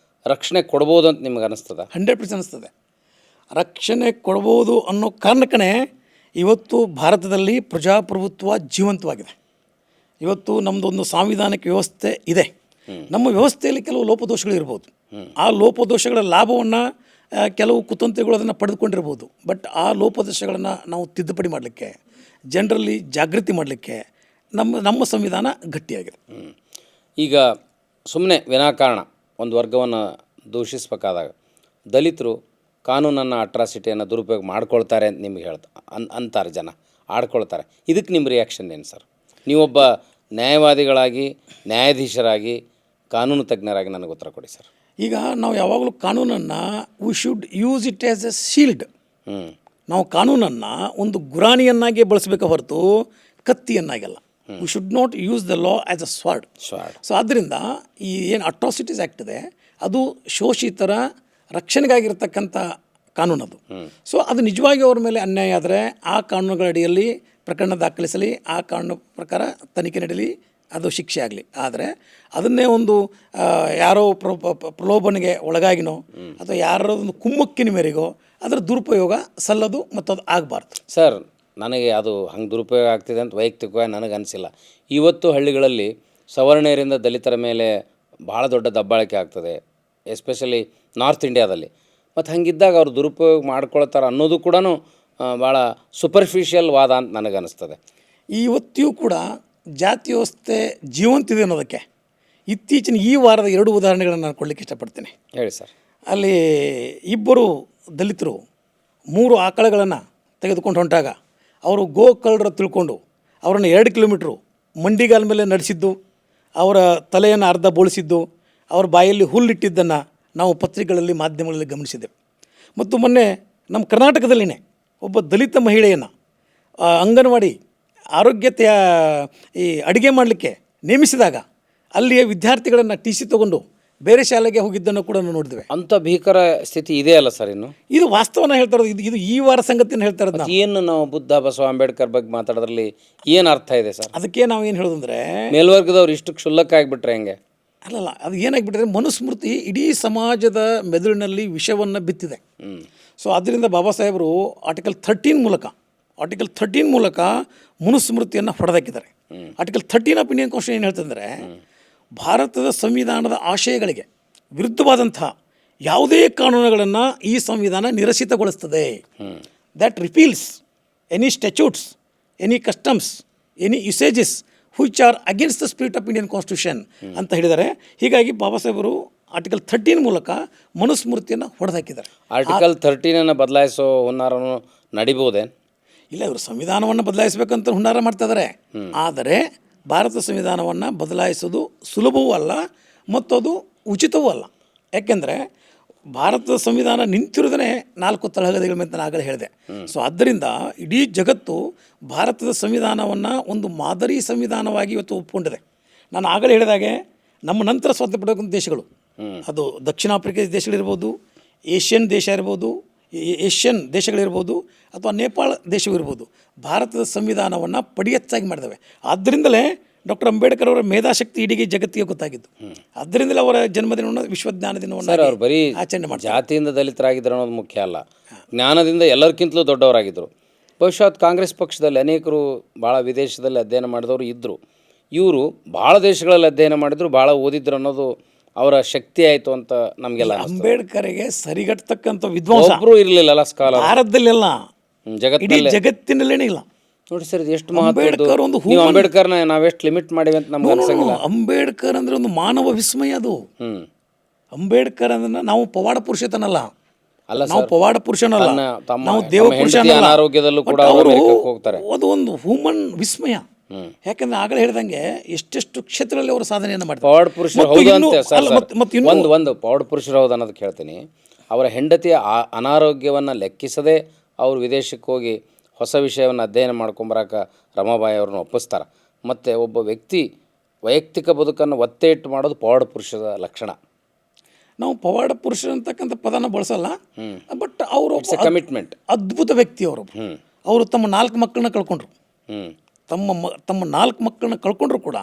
ರಕ್ಷಣೆ ಕೊಡ್ಬೋದು ಅಂತ ನಿಮ್ಗೆ ಅನಿಸ್ತದ? 100% ಅನಿಸ್ತದೆ. ರಕ್ಷಣೆ ಕೊಡ್ಬೋದು ಅನ್ನೋ ಕಾರಣಕ್ಕೇ ಇವತ್ತು ಭಾರತದಲ್ಲಿ ಪ್ರಜಾಪ್ರಭುತ್ವ ಜೀವಂತವಾಗಿದೆ. ಇವತ್ತು ನಮ್ಮದೊಂದು ಸಾಂವಿಧಾನಿಕ ವ್ಯವಸ್ಥೆ ಇದೆ. ನಮ್ಮ ವ್ಯವಸ್ಥೆಯಲ್ಲಿ ಕೆಲವು ಲೋಪದೋಷಗಳು ಇರ್ಬೋದು. ಆ ಲೋಪದೋಷಗಳ ಲಾಭವನ್ನು ಕೆಲವು ಕುತಂತ್ರಿಗಳು ಅದನ್ನು ಪಡೆದುಕೊಂಡಿರ್ಬೋದು. ಬಟ್ ಆ ಲೋಪದೋಷಗಳನ್ನು ನಾವು ತಿದ್ದುಪಡಿ ಮಾಡಲಿಕ್ಕೆ, ಜನರಲ್ಲಿ ಜಾಗೃತಿ ಮಾಡಲಿಕ್ಕೆ ನಮ್ಮ ಸಂವಿಧಾನ ಗಟ್ಟಿಯಾಗಿದೆ. ಈಗ ಸುಮ್ಮನೆ ವಿನಾಕಾರಣ ಒಂದು ವರ್ಗವನ್ನು ದೂಷಿಸಬೇಕಾದಾಗ ದಲಿತರು ಕಾನೂನನ್ನು ಅಟ್ರಾಸಿಟಿಯನ್ನು ದುರುಪಯೋಗ ಮಾಡ್ಕೊಳ್ತಾರೆ ಅಂತ ನಿಮ್ಗೆ ಅಂತಾರೆ ಜನ, ಆಡ್ಕೊಳ್ತಾರೆ. ಇದಕ್ಕೆ ನಿಮ್ಮ ರಿಯಾಕ್ಷನ್ ಏನು ಸರ್? ನೀವೊಬ್ಬ ನ್ಯಾಯವಾದಿಗಳಾಗಿ, ನ್ಯಾಯಾಧೀಶರಾಗಿ, ಕಾನೂನು ತಜ್ಞರಾಗಿ ನನಗೆ ಉತ್ತರ ಕೊಡಿ ಸರ್. ಈಗ ನಾವು ಯಾವಾಗಲೂ ಕಾನೂನನ್ನು we should use it as a shield. ನಾವು ಕಾನೂನನ್ನು ಒಂದು ಗುರಾಣಿಯನ್ನಾಗಿ ಬಳಸಬೇಕು ಹೊರತು ಕತ್ತಿಯನ್ನಾಗಲ್ಲ. We should not use the law as a sword. So ಆದ್ದರಿಂದ ಈ ಏನು ಅಟ್ರಾಸಿಟೀಸ್ ಆ್ಯಕ್ಟ್ ಇದೆ ಅದು ಶೋಷಿತರ ರಕ್ಷಣೆಗಾಗಿರ್ತಕ್ಕಂಥ ಕಾನೂನದು. ಸೊ ಅದು ನಿಜವಾಗಿ ಅವ್ರ ಮೇಲೆ ಅನ್ಯಾಯ ಆದರೆ ಆ ಕಾನೂನುಗಳ ಅಡಿಯಲ್ಲಿ ಪ್ರಕರಣ ದಾಖಲಿಸಲಿ, ಆ ಕಾನೂನು ಪ್ರಕಾರ ತನಿಖೆ ನಡೆಯಲಿ, ಅದು ಶಿಕ್ಷೆ ಆಗಲಿ. ಆದರೆ ಅದನ್ನೇ ಒಂದು ಯಾರೋ ಪ್ರಲೋಭನೆಗೆ ಒಳಗಾಗಿನೋ ಅಥವಾ ಯಾರೋ ಒಂದು ಕುಮ್ಮಕ್ಕಿನ ಮೇರೆಗೋ ಅದರ ದುರುಪಯೋಗ ಸಲ್ಲದು ಮತ್ತು ಅದು ಆಗಬಾರ್ದು. ಸರ್, ನನಗೆ ಅದು ಹಂಗೆ ದುರುಪಯೋಗ ಆಗ್ತಿದೆ ಅಂತ ವೈಯಕ್ತಿಕವಾಗಿ ನನಗೆ ಅನಿಸಿಲ್ಲ. ಇವತ್ತು ಹಳ್ಳಿಗಳಲ್ಲಿ ಸವರ್ಣೀಯರಿಂದ ದಲಿತರ ಮೇಲೆ ಭಾಳ ದೊಡ್ಡ ದಬ್ಬಾಳಿಕೆ ಆಗ್ತದೆ, ಎಸ್ಪೆಷಲಿ ನಾರ್ತ್ ಇಂಡಿಯಾದಲ್ಲಿ. ಮತ್ತು ಹಂಗಿದ್ದಾಗ ಅವರು ದುರುಪಯೋಗ ಮಾಡ್ಕೊಳ್ತಾರೆ ಅನ್ನೋದು ಕೂಡ ಭಾಳ ಸೂಪರ್ಫಿಷಿಯಲ್ ವಾದ ಅಂತ ನನಗನ್ನಿಸ್ತದೆ. ಇವತ್ತಿಯೂ ಕೂಡ ಜಾತಿ ವ್ಯವಸ್ಥೆ ಜೀವಂತಿದೆ ಅನ್ನೋದಕ್ಕೆ ಇತ್ತೀಚಿನ ಈ ವಾರದ 2 ಉದಾಹರಣೆಗಳನ್ನು ನಾನು ಕೊಡಲಿಕ್ಕೆ ಇಷ್ಟಪಡ್ತೀನಿ. ಹೇಳಿ ಸರ್. ಅಲ್ಲಿ ಇಬ್ಬರು ದಲಿತರು 3 ಆಕಳಗಳನ್ನು ತೆಗೆದುಕೊಂಡು ಹೊಂಟಾಗ ಅವರು ಗೋಕಳ್ಳರ ತಿಳ್ಕೊಂಡು ಅವರನ್ನು 2 ಕಿಲೋಮೀಟ್ರು ಮಂಡಿಗಾಲ ಮೇಲೆ ನಡೆಸಿದ್ದು, ಅವರ ತಲೆಯನ್ನು ಅರ್ಧ ಬೋಳಿಸಿದ್ದು, ಅವರ ಬಾಯಲ್ಲಿ ಹುಲ್ಲಿಟ್ಟಿದ್ದನ್ನು ನಾವು ಪತ್ರಿಕೆಗಳಲ್ಲಿ, ಮಾಧ್ಯಮಗಳಲ್ಲಿ ಗಮನಿಸಿದ್ದೆವು. ಮತ್ತು ಮೊನ್ನೆ ನಮ್ಮ ಕರ್ನಾಟಕದಲ್ಲಿನೇ ಒಬ್ಬ ದಲಿತ ಮಹಿಳೆಯನ್ನು ಅಂಗನವಾಡಿ ಆರೋಗ್ಯತೆಯ ಈ ಅಡುಗೆ ಮಾಡಲಿಕ್ಕೆ ನೇಮಿಸಿದಾಗ ಅಲ್ಲಿಯ ವಿದ್ಯಾರ್ಥಿಗಳನ್ನು TC ತೊಗೊಂಡು ಬೇರೆ ಶಾಲೆಗೆ ಹೋಗಿದ್ದನ್ನು ಕೂಡ ನಾವು ನೋಡಿದ್ವಿ. ಅಂಥ ಭೀಕರ ಸ್ಥಿತಿ ಇದೆಯಲ್ಲ ಸರ್. ಇನ್ನು ಇದು ವಾಸ್ತವನ ಹೇಳ್ತಾ ಇರೋದು, ಇದು ಈ ವಾರ ಸಂಗತಿಯನ್ನು ಹೇಳ್ತಾ ಇರೋದು. ಏನು ನಾವು ಬುದ್ಧ, ಬಸವ, ಅಂಬೇಡ್ಕರ್ ಬಗ್ಗೆ ಮಾತಾಡೋದ್ರಲ್ಲಿ ಏನು ಅರ್ಥ ಇದೆ ಸರ್? ಅದಕ್ಕೆ ನಾವು ಏನು ಹೇಳೋದಂದರೆ ಮೇಲ್ವರ್ಗದವ್ರು ಇಷ್ಟು ಕ್ಷುಲ್ಲಕ ಆಗಿಬಿಟ್ರೆ ಹೆಂಗೆ? ಅಲ್ಲಲ್ಲ, ಅದು ಏನಾಗಿಬಿಟ್ಟಿದೆ, ಮನುಸ್ಮೃತಿ ಇಡೀ ಸಮಾಜದ ಮೆದುಳಿನಲ್ಲಿ ವಿಷವನ್ನು ಬಿತ್ತಿದೆ. ಸೊ ಆದ್ದರಿಂದ ಬಾಬಾ ಸಾಹೇಬರು ಆರ್ಟಿಕಲ್ 13 ಮೂಲಕ ಮನುಸ್ಮೃತಿಯನ್ನು ಹೊಡೆದಾಕಿದ್ದಾರೆ. ಆರ್ಟಿಕಲ್ 13 ಆಫ್ ಇಂಡಿಯನ್ ಕಾನ್ಸ್ಟಿಟ್ಯೂಷನ್ ಏನು ಹೇಳ್ತಂದರೆ, ಭಾರತದ ಸಂವಿಧಾನದ ಆಶಯಗಳಿಗೆ ವಿರುದ್ಧವಾದಂಥ ಯಾವುದೇ ಕಾನೂನುಗಳನ್ನು ಈ ಸಂವಿಧಾನ ನಿರಸಿತಗೊಳಿಸ್ತದೆ. That repeals any statutes, any customs, any usages which are against the spirit of Indian Constitution ಅಂತ ಹೇಳಿದ್ದಾರೆ. ಹೀಗಾಗಿ ಬಾಬಾ ಸಾಹೇಬರು ಆರ್ಟಿಕಲ್ 13 ಮೂಲಕ ಮನುಸ್ಮೃತಿಯನ್ನು ಹೊಡೆದಾಕಿದ್ದಾರೆ. ಆರ್ಟಿಕಲ್ 13 ಬದಲಾಯಿಸೋ ಹುನ್ನಾರನು ನಡಿಬಹುದೇ? ಇಲ್ಲ, ಇವರು ಸಂವಿಧಾನವನ್ನು ಬದಲಾಯಿಸಬೇಕಂತ ಹುನ್ನಾರ ಮಾಡ್ತಾ ಇದ್ದಾರೆ. ಆದರೆ ಭಾರತ ಸಂವಿಧಾನವನ್ನು ಬದಲಾಯಿಸೋದು ಸುಲಭವೂ ಅಲ್ಲ ಮತ್ತು ಅದು ಉಚಿತವೂ ಅಲ್ಲ. ಯಾಕೆಂದರೆ ಭಾರತದ ಸಂವಿಧಾನ ನಿಂತಿರೋದೇ 4 ತಳಹದಿಗಳ ಮೇಲೆ ನಾನು ಆಗಲೇ ಹೇಳಿದೆ. ಸೊ ಆದ್ದರಿಂದ ಇಡೀ ಜಗತ್ತು ಭಾರತದ ಸಂವಿಧಾನವನ್ನು ಒಂದು ಮಾದರಿ ಸಂವಿಧಾನವಾಗಿ ಇವತ್ತು ಒಪ್ಪಿಕೊಂಡಿದೆ. ನಾನು ಆಗಲೇ ಹೇಳಿದಾಗೆ ನಮ್ಮ ನಂತರ ಸ್ವಾತಂತ್ರ್ಯ ಪಡೆದಂಥ ದೇಶಗಳು, ಅದು ದಕ್ಷಿಣ ಆಫ್ರಿಕಾ ದೇಶಗಳಿರ್ಬೋದು, ಏಷ್ಯನ್ ದೇಶಗಳಿರ್ಬೋದು ಅಥವಾ ನೇಪಾಳ ದೇಶವಿರ್ಬೋದು, ಭಾರತದ ಸಂವಿಧಾನವನ್ನು ಪಡಿಯಚ್ಚಾಗಿ ಮಾಡಿದವೆ. ಆದ್ದರಿಂದಲೇ ಡಾಕ್ಟರ್ ಅಂಬೇಡ್ಕರ್ ಅವರ ಮೇಧಾಶಕ್ತಿ ಇಡೀ ಜಗತ್ತಿಗೆ ಗೊತ್ತಾಗಿದ್ದು. ಅದರಿಂದಲೇ ಅವರ ಜನ್ಮದಿನವನ್ನು ವಿಶ್ವಜ್ಞಾನ ದಿನವನ್ನು ಸರ್, ಅವ್ರು ಬರೀ ಆಚರಣೆ ಮಾಡ್ತಾರೆ. ಜಾತಿಯಿಂದ ದಲಿತರಾಗಿದ್ದರು ಅನ್ನೋದು ಮುಖ್ಯ ಅಲ್ಲ, ಜ್ಞಾನದಿಂದ ಎಲ್ಲರಿಗಿಂತಲೂ ದೊಡ್ಡವರಾಗಿದ್ದರು. ಬಹುಶಃ ಕಾಂಗ್ರೆಸ್ ಪಕ್ಷದಲ್ಲಿ ಅನೇಕರು ಭಾಳ ವಿದೇಶದಲ್ಲಿ ಅಧ್ಯಯನ ಮಾಡಿದವರು ಇದ್ದರು. ಇವರು ಭಾಳ ದೇಶಗಳಲ್ಲಿ ಅಧ್ಯಯನ ಮಾಡಿದ್ರು, ಭಾಳ ಓದಿದ್ರು ಅನ್ನೋದು ಅವರ ಶಕ್ತಿ ಆಯಿತು ಅಂತ ನಮಗೆಲ್ಲ. ಅಂಬೇಡ್ಕರ್ಗೆ ಸರಿಗಟ್ಟತಕ್ಕಂಥ ವಿದ್ವಾಂಸ ಒಬ್ಬರು ಇರಲಿಲ್ಲ ಸ್ಕಾಲರ್ ಭಾರತದಲ್ಲೆಲ್ಲ, ಜಗತ್ತಿನಲ್ಲಿ, ಜಗತ್ತಿನಲ್ಲೇನೇ ಇಲ್ಲ. ನೋಡಿ ಸರ್, ಎಷ್ಟು ಅಂಬೇಡ್ಕರ್ ನೀವು ಅಂಬೇಡ್ಕರ್ನ ನಾವೆಷ್ಟು ಲಿಮಿಟ್ ಮಾಡಿವಿ ಅಂತ ನಮ್ಗೆ ಅನ್ಸಂಗಿಲ್ಲ. ಅಂಬೇಡ್ಕರ್ ಅಂದರೆ ಒಂದು ಮಾನವ ವಿಸ್ಮಯ. ಅದು ಅಂಬೇಡ್ಕರ್ ಅಂದ್ರೆ ನಾವು ಪವಾಡ ಪುರುಷತನಲ್ಲ, ಅಲ್ಲ ನಾವು ಪವಾಡ ಪುರುಷನಲ್ಲ, ನಾವು ದೇವ ಪುರುಷನಲ್ಲ. ಆರೋಗ್ಯದಲ್ಲೂ ಕೂಡ ಅವರು ಅದು ಒಂದು ಹ್ಯೂಮನ್ ವಿಸ್ಮಯ. ಯಾಕಂದ್ರೆ ಆಗಲೇ ಹೇಳ್ದಂಗೆ ಎಷ್ಟೆಷ್ಟು ಕ್ಷೇತ್ರಗಳಲ್ಲಿ ಅವರು ಸಾಧನೆಯನ್ನು ಮಾಡ್ತಾರೆ. ಪವಾಡ ಪುರುಷರು ಮತ್ತು ಹೌದು ಇನ್ನೂ- ಅಂತ ಸರ್, ಅಲ್ಲ, ಸರ್. ಮತ್ತು ಇನ್ನೂ- ಒಂದು ಪವಾಡ ಪುರುಷರು ಹೌದು ಅನ್ನೋದಕ್ಕೆ ಹೇಳ್ತೀನಿ. ಅವರ ಹೆಂಡತಿಯ ಅನಾರೋಗ್ಯವನ್ನು ಲೆಕ್ಕಿಸದೆ ಅವರು ವಿದೇಶಕ್ಕೆ ಹೋಗಿ ಹೊಸ ವಿಷಯವನ್ನು ಅಧ್ಯಯನ ಮಾಡ್ಕೊಂಬರಕ್ಕೆ ರಮಾಬಾಯಿ ಅವ್ರನ್ನ ಒಪ್ಪಿಸ್ತಾರೆ. ಮತ್ತು ಒಬ್ಬ ವ್ಯಕ್ತಿ ವೈಯಕ್ತಿಕ ಬದುಕನ್ನು ಒತ್ತೆ ಇಟ್ಟು ಮಾಡೋದು ಪವಾಡ ಪುರುಷದ ಲಕ್ಷಣ. ನಾವು ಪವಾಡ ಪುರುಷರು ಅಂತಕ್ಕಂಥ ಪದನ ಬಳಸಲ್ಲ, ಬಟ್ ಅವರು ಕಮಿಟ್ಮೆಂಟ್, ಅದ್ಭುತ ವ್ಯಕ್ತಿ ಅವರು. ಅವರು ತಮ್ಮ 4 ಮಕ್ಕಳನ್ನ ಕಳ್ಕೊಂಡ್ರು. ತಮ್ಮ 4 ಮಕ್ಕಳನ್ನ ಕಳ್ಕೊಂಡ್ರು ಕೂಡ,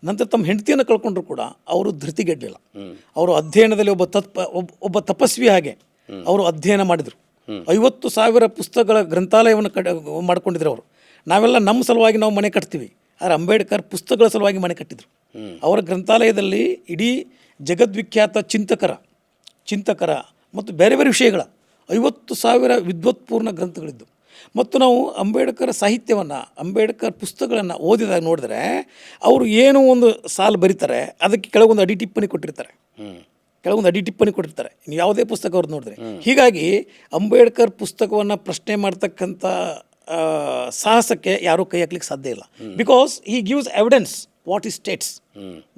ನಂತರ ತಮ್ಮ ಹೆಂಡತಿಯನ್ನು ಕಳ್ಕೊಂಡ್ರು ಕೂಡ ಅವರು ಧೃತಿಗೆಡಲಿಲ್ಲ. ಅವರು ಅಧ್ಯಯನದಲ್ಲಿ ಒಬ್ಬ ತಪಸ್ವಿ ಹಾಗೆ ಅವರು ಅಧ್ಯಯನ ಮಾಡಿದರು. 50,000 ಪುಸ್ತಕಗಳ ಗ್ರಂಥಾಲಯವನ್ನು ಮಾಡ್ಕೊಂಡಿದ್ರು ಅವರು. ನಾವೆಲ್ಲ ನಮ್ಮ ಸಲುವಾಗಿ ನಾವು ಮನೆ ಕಟ್ತೀವಿ, ಆದರೆ ಅಂಬೇಡ್ಕರ್ ಪುಸ್ತಕಗಳ ಸಲುವಾಗಿ ಮನೆ ಕಟ್ಟಿದರು. ಅವರ ಗ್ರಂಥಾಲಯದಲ್ಲಿ ಇಡೀ ಜಗದ್ವಿಖ್ಯಾತ ಚಿಂತಕರ ಮತ್ತು ಬೇರೆ ಬೇರೆ ವಿಷಯಗಳ 50,000 ವಿದ್ವತ್ಪೂರ್ಣ ಗ್ರಂಥಗಳಿದ್ದು. ಮತ್ತು ನಾವು ಅಂಬೇಡ್ಕರ್ ಸಾಹಿತ್ಯವನ್ನು, ಅಂಬೇಡ್ಕರ್ ಪುಸ್ತಕಗಳನ್ನು ಓದಿದಾಗ ನೋಡಿದ್ರೆ ಅವರು ಏನೋ ಒಂದು ಸಾಲು ಬರೀತಾರೆ, ಅದಕ್ಕೆ ಕೆಳಗೊಂದು ಅಡಿ ಟಿಪ್ಪಣಿ ಕೊಟ್ಟಿರ್ತಾರೆ. ನೀವು ಯಾವುದೇ ಪುಸ್ತಕ ಅವ್ರದ್ದು ನೋಡಿದ್ರೆ. ಹೀಗಾಗಿ ಅಂಬೇಡ್ಕರ್ ಪುಸ್ತಕವನ್ನು ಪ್ರಶ್ನೆ ಮಾಡ್ತಕ್ಕಂಥ ಸಾಹಸಕ್ಕೆ ಯಾರೂ ಕೈ ಹಾಕ್ಲಿಕ್ಕೆ ಸಾಧ್ಯ ಇಲ್ಲ. Because he gives evidence what he states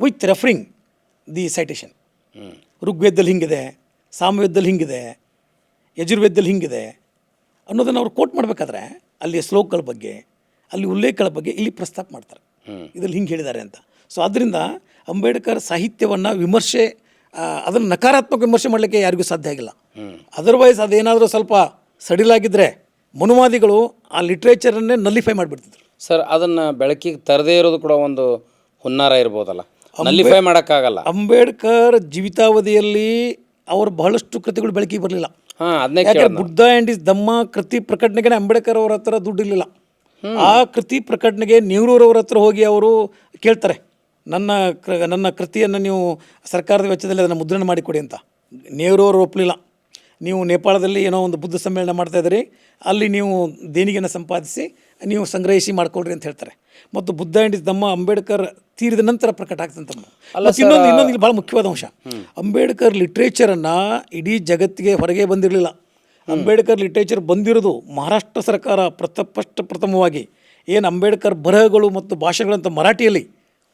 with referring the citation. ಋಗ್ವೇದದಲ್ಲಿ ಹಿಂಗಿದೆ, ಸಾಮವೇದದಲ್ಲಿ ಹಿಂಗಿದೆ, ಯಜುರ್ವೇದದಲ್ಲಿ ಹಿಂಗಿದೆ ಅನ್ನೋದನ್ನು ಅವ್ರು ಕೋಟ್ ಮಾಡಬೇಕಾದ್ರೆ ಅಲ್ಲಿ ಶ್ಲೋಕಗಳ ಬಗ್ಗೆ, ಅಲ್ಲಿ ಉಲ್ಲೇಖಗಳ ಬಗ್ಗೆ ಇಲ್ಲಿ ಪ್ರಸ್ತಾಪ ಮಾಡ್ತಾರೆ, ಇದರಲ್ಲಿ ಹಿಂಗೆ ಹೇಳಿದ್ದಾರೆ ಅಂತ. ಸೊ ಆದ್ದರಿಂದ ಅಂಬೇಡ್ಕರ್ ಸಾಹಿತ್ಯವನ್ನು ವಿಮರ್ಶೆ, ಅದನ್ನು ನಕಾರಾತ್ಮಕ ವಿಮರ್ಶೆ ಮಾಡಲಿಕ್ಕೆ ಯಾರಿಗೂ ಸಾಧ್ಯ ಆಗಿಲ್ಲ. ಅದರ್ವೈಸ್ ಅದೇನಾದರೂ ಸ್ವಲ್ಪ ಸಡಿಲಾಗಿದ್ದರೆ ಮನುವಾದಿಗಳು ಆ ಲಿಟ್ರೇಚರನ್ನೇ ನಲ್ಲಿಫೈ ಮಾಡಿಬಿಡ್ತಿದ್ರು. ಸರ್, ಅದನ್ನು ಬೆಳಕಿಗೆ ತರದೇ ಇರೋದು ಕೂಡ ಒಂದು ಹುನ್ನಾರ ಇರ್ಬೋದಲ್ಲ, ನಲ್ಲಿಫೈ ಮಾಡೋಕ್ಕಾಗಲ್ಲ. ಅಂಬೇಡ್ಕರ್ ಜೀವಿತಾವಧಿಯಲ್ಲಿ ಅವರು ಬಹಳಷ್ಟು ಕೃತಿಗಳು ಬೆಳಕಿಗೆ ಬರಲಿಲ್ಲ. ಯಾಕಂದ್ರೆ ಬುದ್ಧ ಆ್ಯಂಡ್ ಇಸ್ ಧಮ್ಮ ಕೃತಿ ಪ್ರಕಟಣೆಗೆ ಅಂಬೇಡ್ಕರ್ ಅವ್ರ ಹತ್ರ ದುಡ್ಡು ಇರಲಿಲ್ಲ. ಆ ಕೃತಿ ಪ್ರಕಟಣೆಗೆ ನೆಹರೂರವ್ರ ಹತ್ರ ಹೋಗಿ ಅವರು ಕೇಳ್ತಾರೆ, ನನ್ನ ಕೃತಿಯನ್ನು ನೀವು ಸರ್ಕಾರದ ವೆಚ್ಚದಲ್ಲಿ ಅದನ್ನು ಮುದ್ರಣ ಮಾಡಿಕೊಡಿ ಅಂತ. ನೆಹರೂರು ಒಪ್ಪಲಿಲ್ಲ. ನೀವು ನೇಪಾಳದಲ್ಲಿ ಏನೋ ಒಂದು ಬುದ್ಧ ಸಮ್ಮೇಳನ ಮಾಡ್ತಾಯಿದ್ದೀರಿ, ಅಲ್ಲಿ ನೀವು ದೇಣಿಗೆಯನ್ನು ಸಂಪಾದಿಸಿ ನೀವು ಸಂಗ್ರಹಿಸಿ ಮಾಡ್ಕೊಳ್ರಿ ಅಂತ ಹೇಳ್ತಾರೆ. ಮತ್ತು ಬುದ್ಧ ಆ್ಯಂಡ್ ಇಸ್ ಧಮ್ಮ ಅಂಬೇಡ್ಕರ್ ತೀರಿದ ನಂತರ ಪ್ರಕಟ ಆಗ್ತಂತ. ಇನ್ನೊಂದು ಇಲ್ಲಿ ಭಾಳ ಮುಖ್ಯವಾದ ಅಂಶ, ಅಂಬೇಡ್ಕರ್ ಲಿಟ್ರೇಚರನ್ನು ಇಡೀ ಜಗತ್ತಿಗೆ ಹೊರಗೆ ಬಂದಿರಲಿಲ್ಲ. ಅಂಬೇಡ್ಕರ್ ಲಿಟ್ರೇಚರ್ ಬಂದಿರೋದು ಮಹಾರಾಷ್ಟ್ರ ಸರ್ಕಾರ ಪ್ರಥಮವಾಗಿ ಏನು ಅಂಬೇಡ್ಕರ್ ಬರಹಗಳು ಮತ್ತು ಭಾಷೆಗಳಂತ ಮರಾಠಿಯಲ್ಲಿ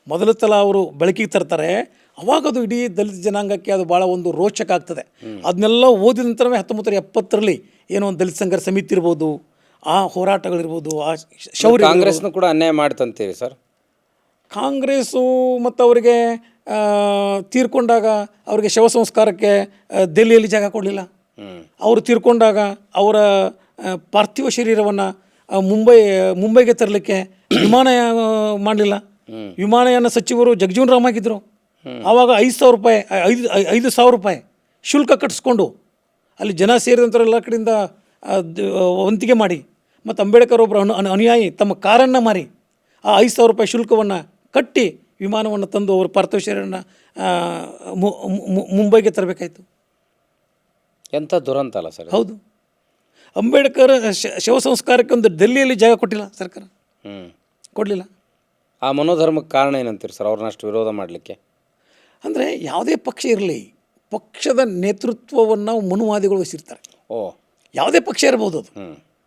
ಮೊದಲ ಸಲ ಅವರು ಬೆಳಕಿಗೆ ತರ್ತಾರೆ. ಅವಾಗ ಅದು ಇಡೀ ದಲಿತ ಜನಾಂಗಕ್ಕೆ ಅದು ಭಾಳ ಒಂದು ರೋಚಕ ಆಗ್ತದೆ. ಅದನ್ನೆಲ್ಲ ಓದಿದ ನಂತರವೇ 1970ರಲ್ಲಿ ಏನೋ ಒಂದು ದಲಿತ ಸಂಘರ್ಷ ಸಮಿತಿ ಇರ್ಬೋದು, ಆ ಹೋರಾಟಗಳಿರ್ಬೋದು, ಆ ಶೌರ್ಯ. ಕಾಂಗ್ರೆಸ್ನು ಕೂಡ ಅನ್ಯಾಯ ಮಾಡ್ತಂತೀರಿ ಸರ್? ಕಾಂಗ್ರೆಸ್ಸು ಮತ್ತು ಅವರಿಗೆ ತೀರ್ಕೊಂಡಾಗ ಅವರಿಗೆ ಶವ ಸಂಸ್ಕಾರಕ್ಕೆ ದೆಹಲಿಯಲ್ಲಿ ಜಾಗ ಕೊಡಲಿಲ್ಲ. ಅವರು ತೀರ್ಕೊಂಡಾಗ ಅವರ ಪಾರ್ಥಿವ ಶರೀರವನ್ನು ಮುಂಬೈಗೆ ತರಲಿಕ್ಕೆ ವಿಮಾನ ಮಾಡಲಿಲ್ಲ. ವಿಮಾನಯಾನ ಸಚಿವರು ಜಗಜೀವನ್ ರಾಮ್ ಆಗಿದ್ದರು. ಆವಾಗ 5,000 ರೂಪಾಯಿ ಶುಲ್ಕ ಕಟ್ಟಿಸ್ಕೊಂಡು ಅಲ್ಲಿ ಜನ ಸೇರಿದಂಥ ಎಲ್ಲ ಕಡೆಯಿಂದ ವಂತಿಗೆ ಮಾಡಿ, ಮತ್ತು ಅಂಬೇಡ್ಕರ್ ಒಬ್ಬರು ಅನುಯಾಯಿ ತಮ್ಮ ಕಾರನ್ನು ಮಾರಿ ಆ 5,000 ರೂಪಾಯಿ ಶುಲ್ಕವನ್ನು ಕಟ್ಟಿ ವಿಮಾನವನ್ನು ತಂದು ಅವರ ಪಾರ್ಥಿವ ಶರೀರವನ್ನು ಮುಂಬೈಗೆ ತರಬೇಕಾಯಿತು. ಎಂಥ ದುರಂತ ಅಲ್ಲ ಸರ್? ಹೌದು. ಅಂಬೇಡ್ಕರ್ ಶವ ಸಂಸ್ಕಾರಕ್ಕೆ ಒಂದು ಡೆಲ್ಲಿಯಲ್ಲಿ ಜಾಗ ಕೊಟ್ಟಿಲ್ಲ ಸರ್ಕಾರ, ಕೊಡಲಿಲ್ಲ. ಆ ಮನೋಧರ್ಮಕ್ಕೆ ಕಾರಣ ಏನಂತೀರಿ ಸರ್ ಅವ್ರನ್ನಷ್ಟು ವಿರೋಧ ಮಾಡಲಿಕ್ಕೆ? ಅಂದರೆ ಯಾವುದೇ ಪಕ್ಷ ಇರಲಿ, ಪಕ್ಷದ ನೇತೃತ್ವವನ್ನು ಮನುವಾದಿಗಳು ವಹಿಸಿರ್ತಾರೆ. ಯಾವುದೇ ಪಕ್ಷ ಇರ್ಬೋದು, ಅದು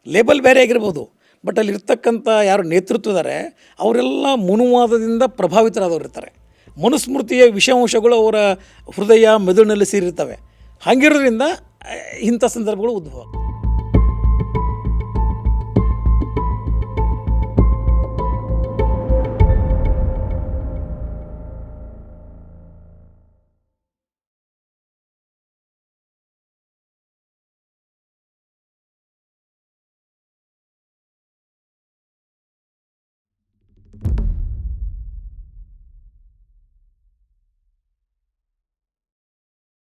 ಲೇಬಲ್ ಬೇರೆ ಆಗಿರ್ಬೋದು, ಬಟ್ ಅಲ್ಲಿರ್ತಕ್ಕಂಥ ಯಾರು ನೇತೃತ್ವ ಇದ್ದಾರೆ ಅವರೆಲ್ಲ ಮನುವಾದದಿಂದ ಪ್ರಭಾವಿತರಾದವರು ಇರ್ತಾರೆ. ಮನುಸ್ಮೃತಿಯ ವಿಷಾಂಶಗಳು ಅವರ ಹೃದಯ ಮೆದುಳಿನಲ್ಲಿ ಸೇರಿರ್ತವೆ. ಹಾಗಿರೋದ್ರಿಂದ ಇಂಥ ಸಂದರ್ಭಗಳು ಉದ್ಭವ.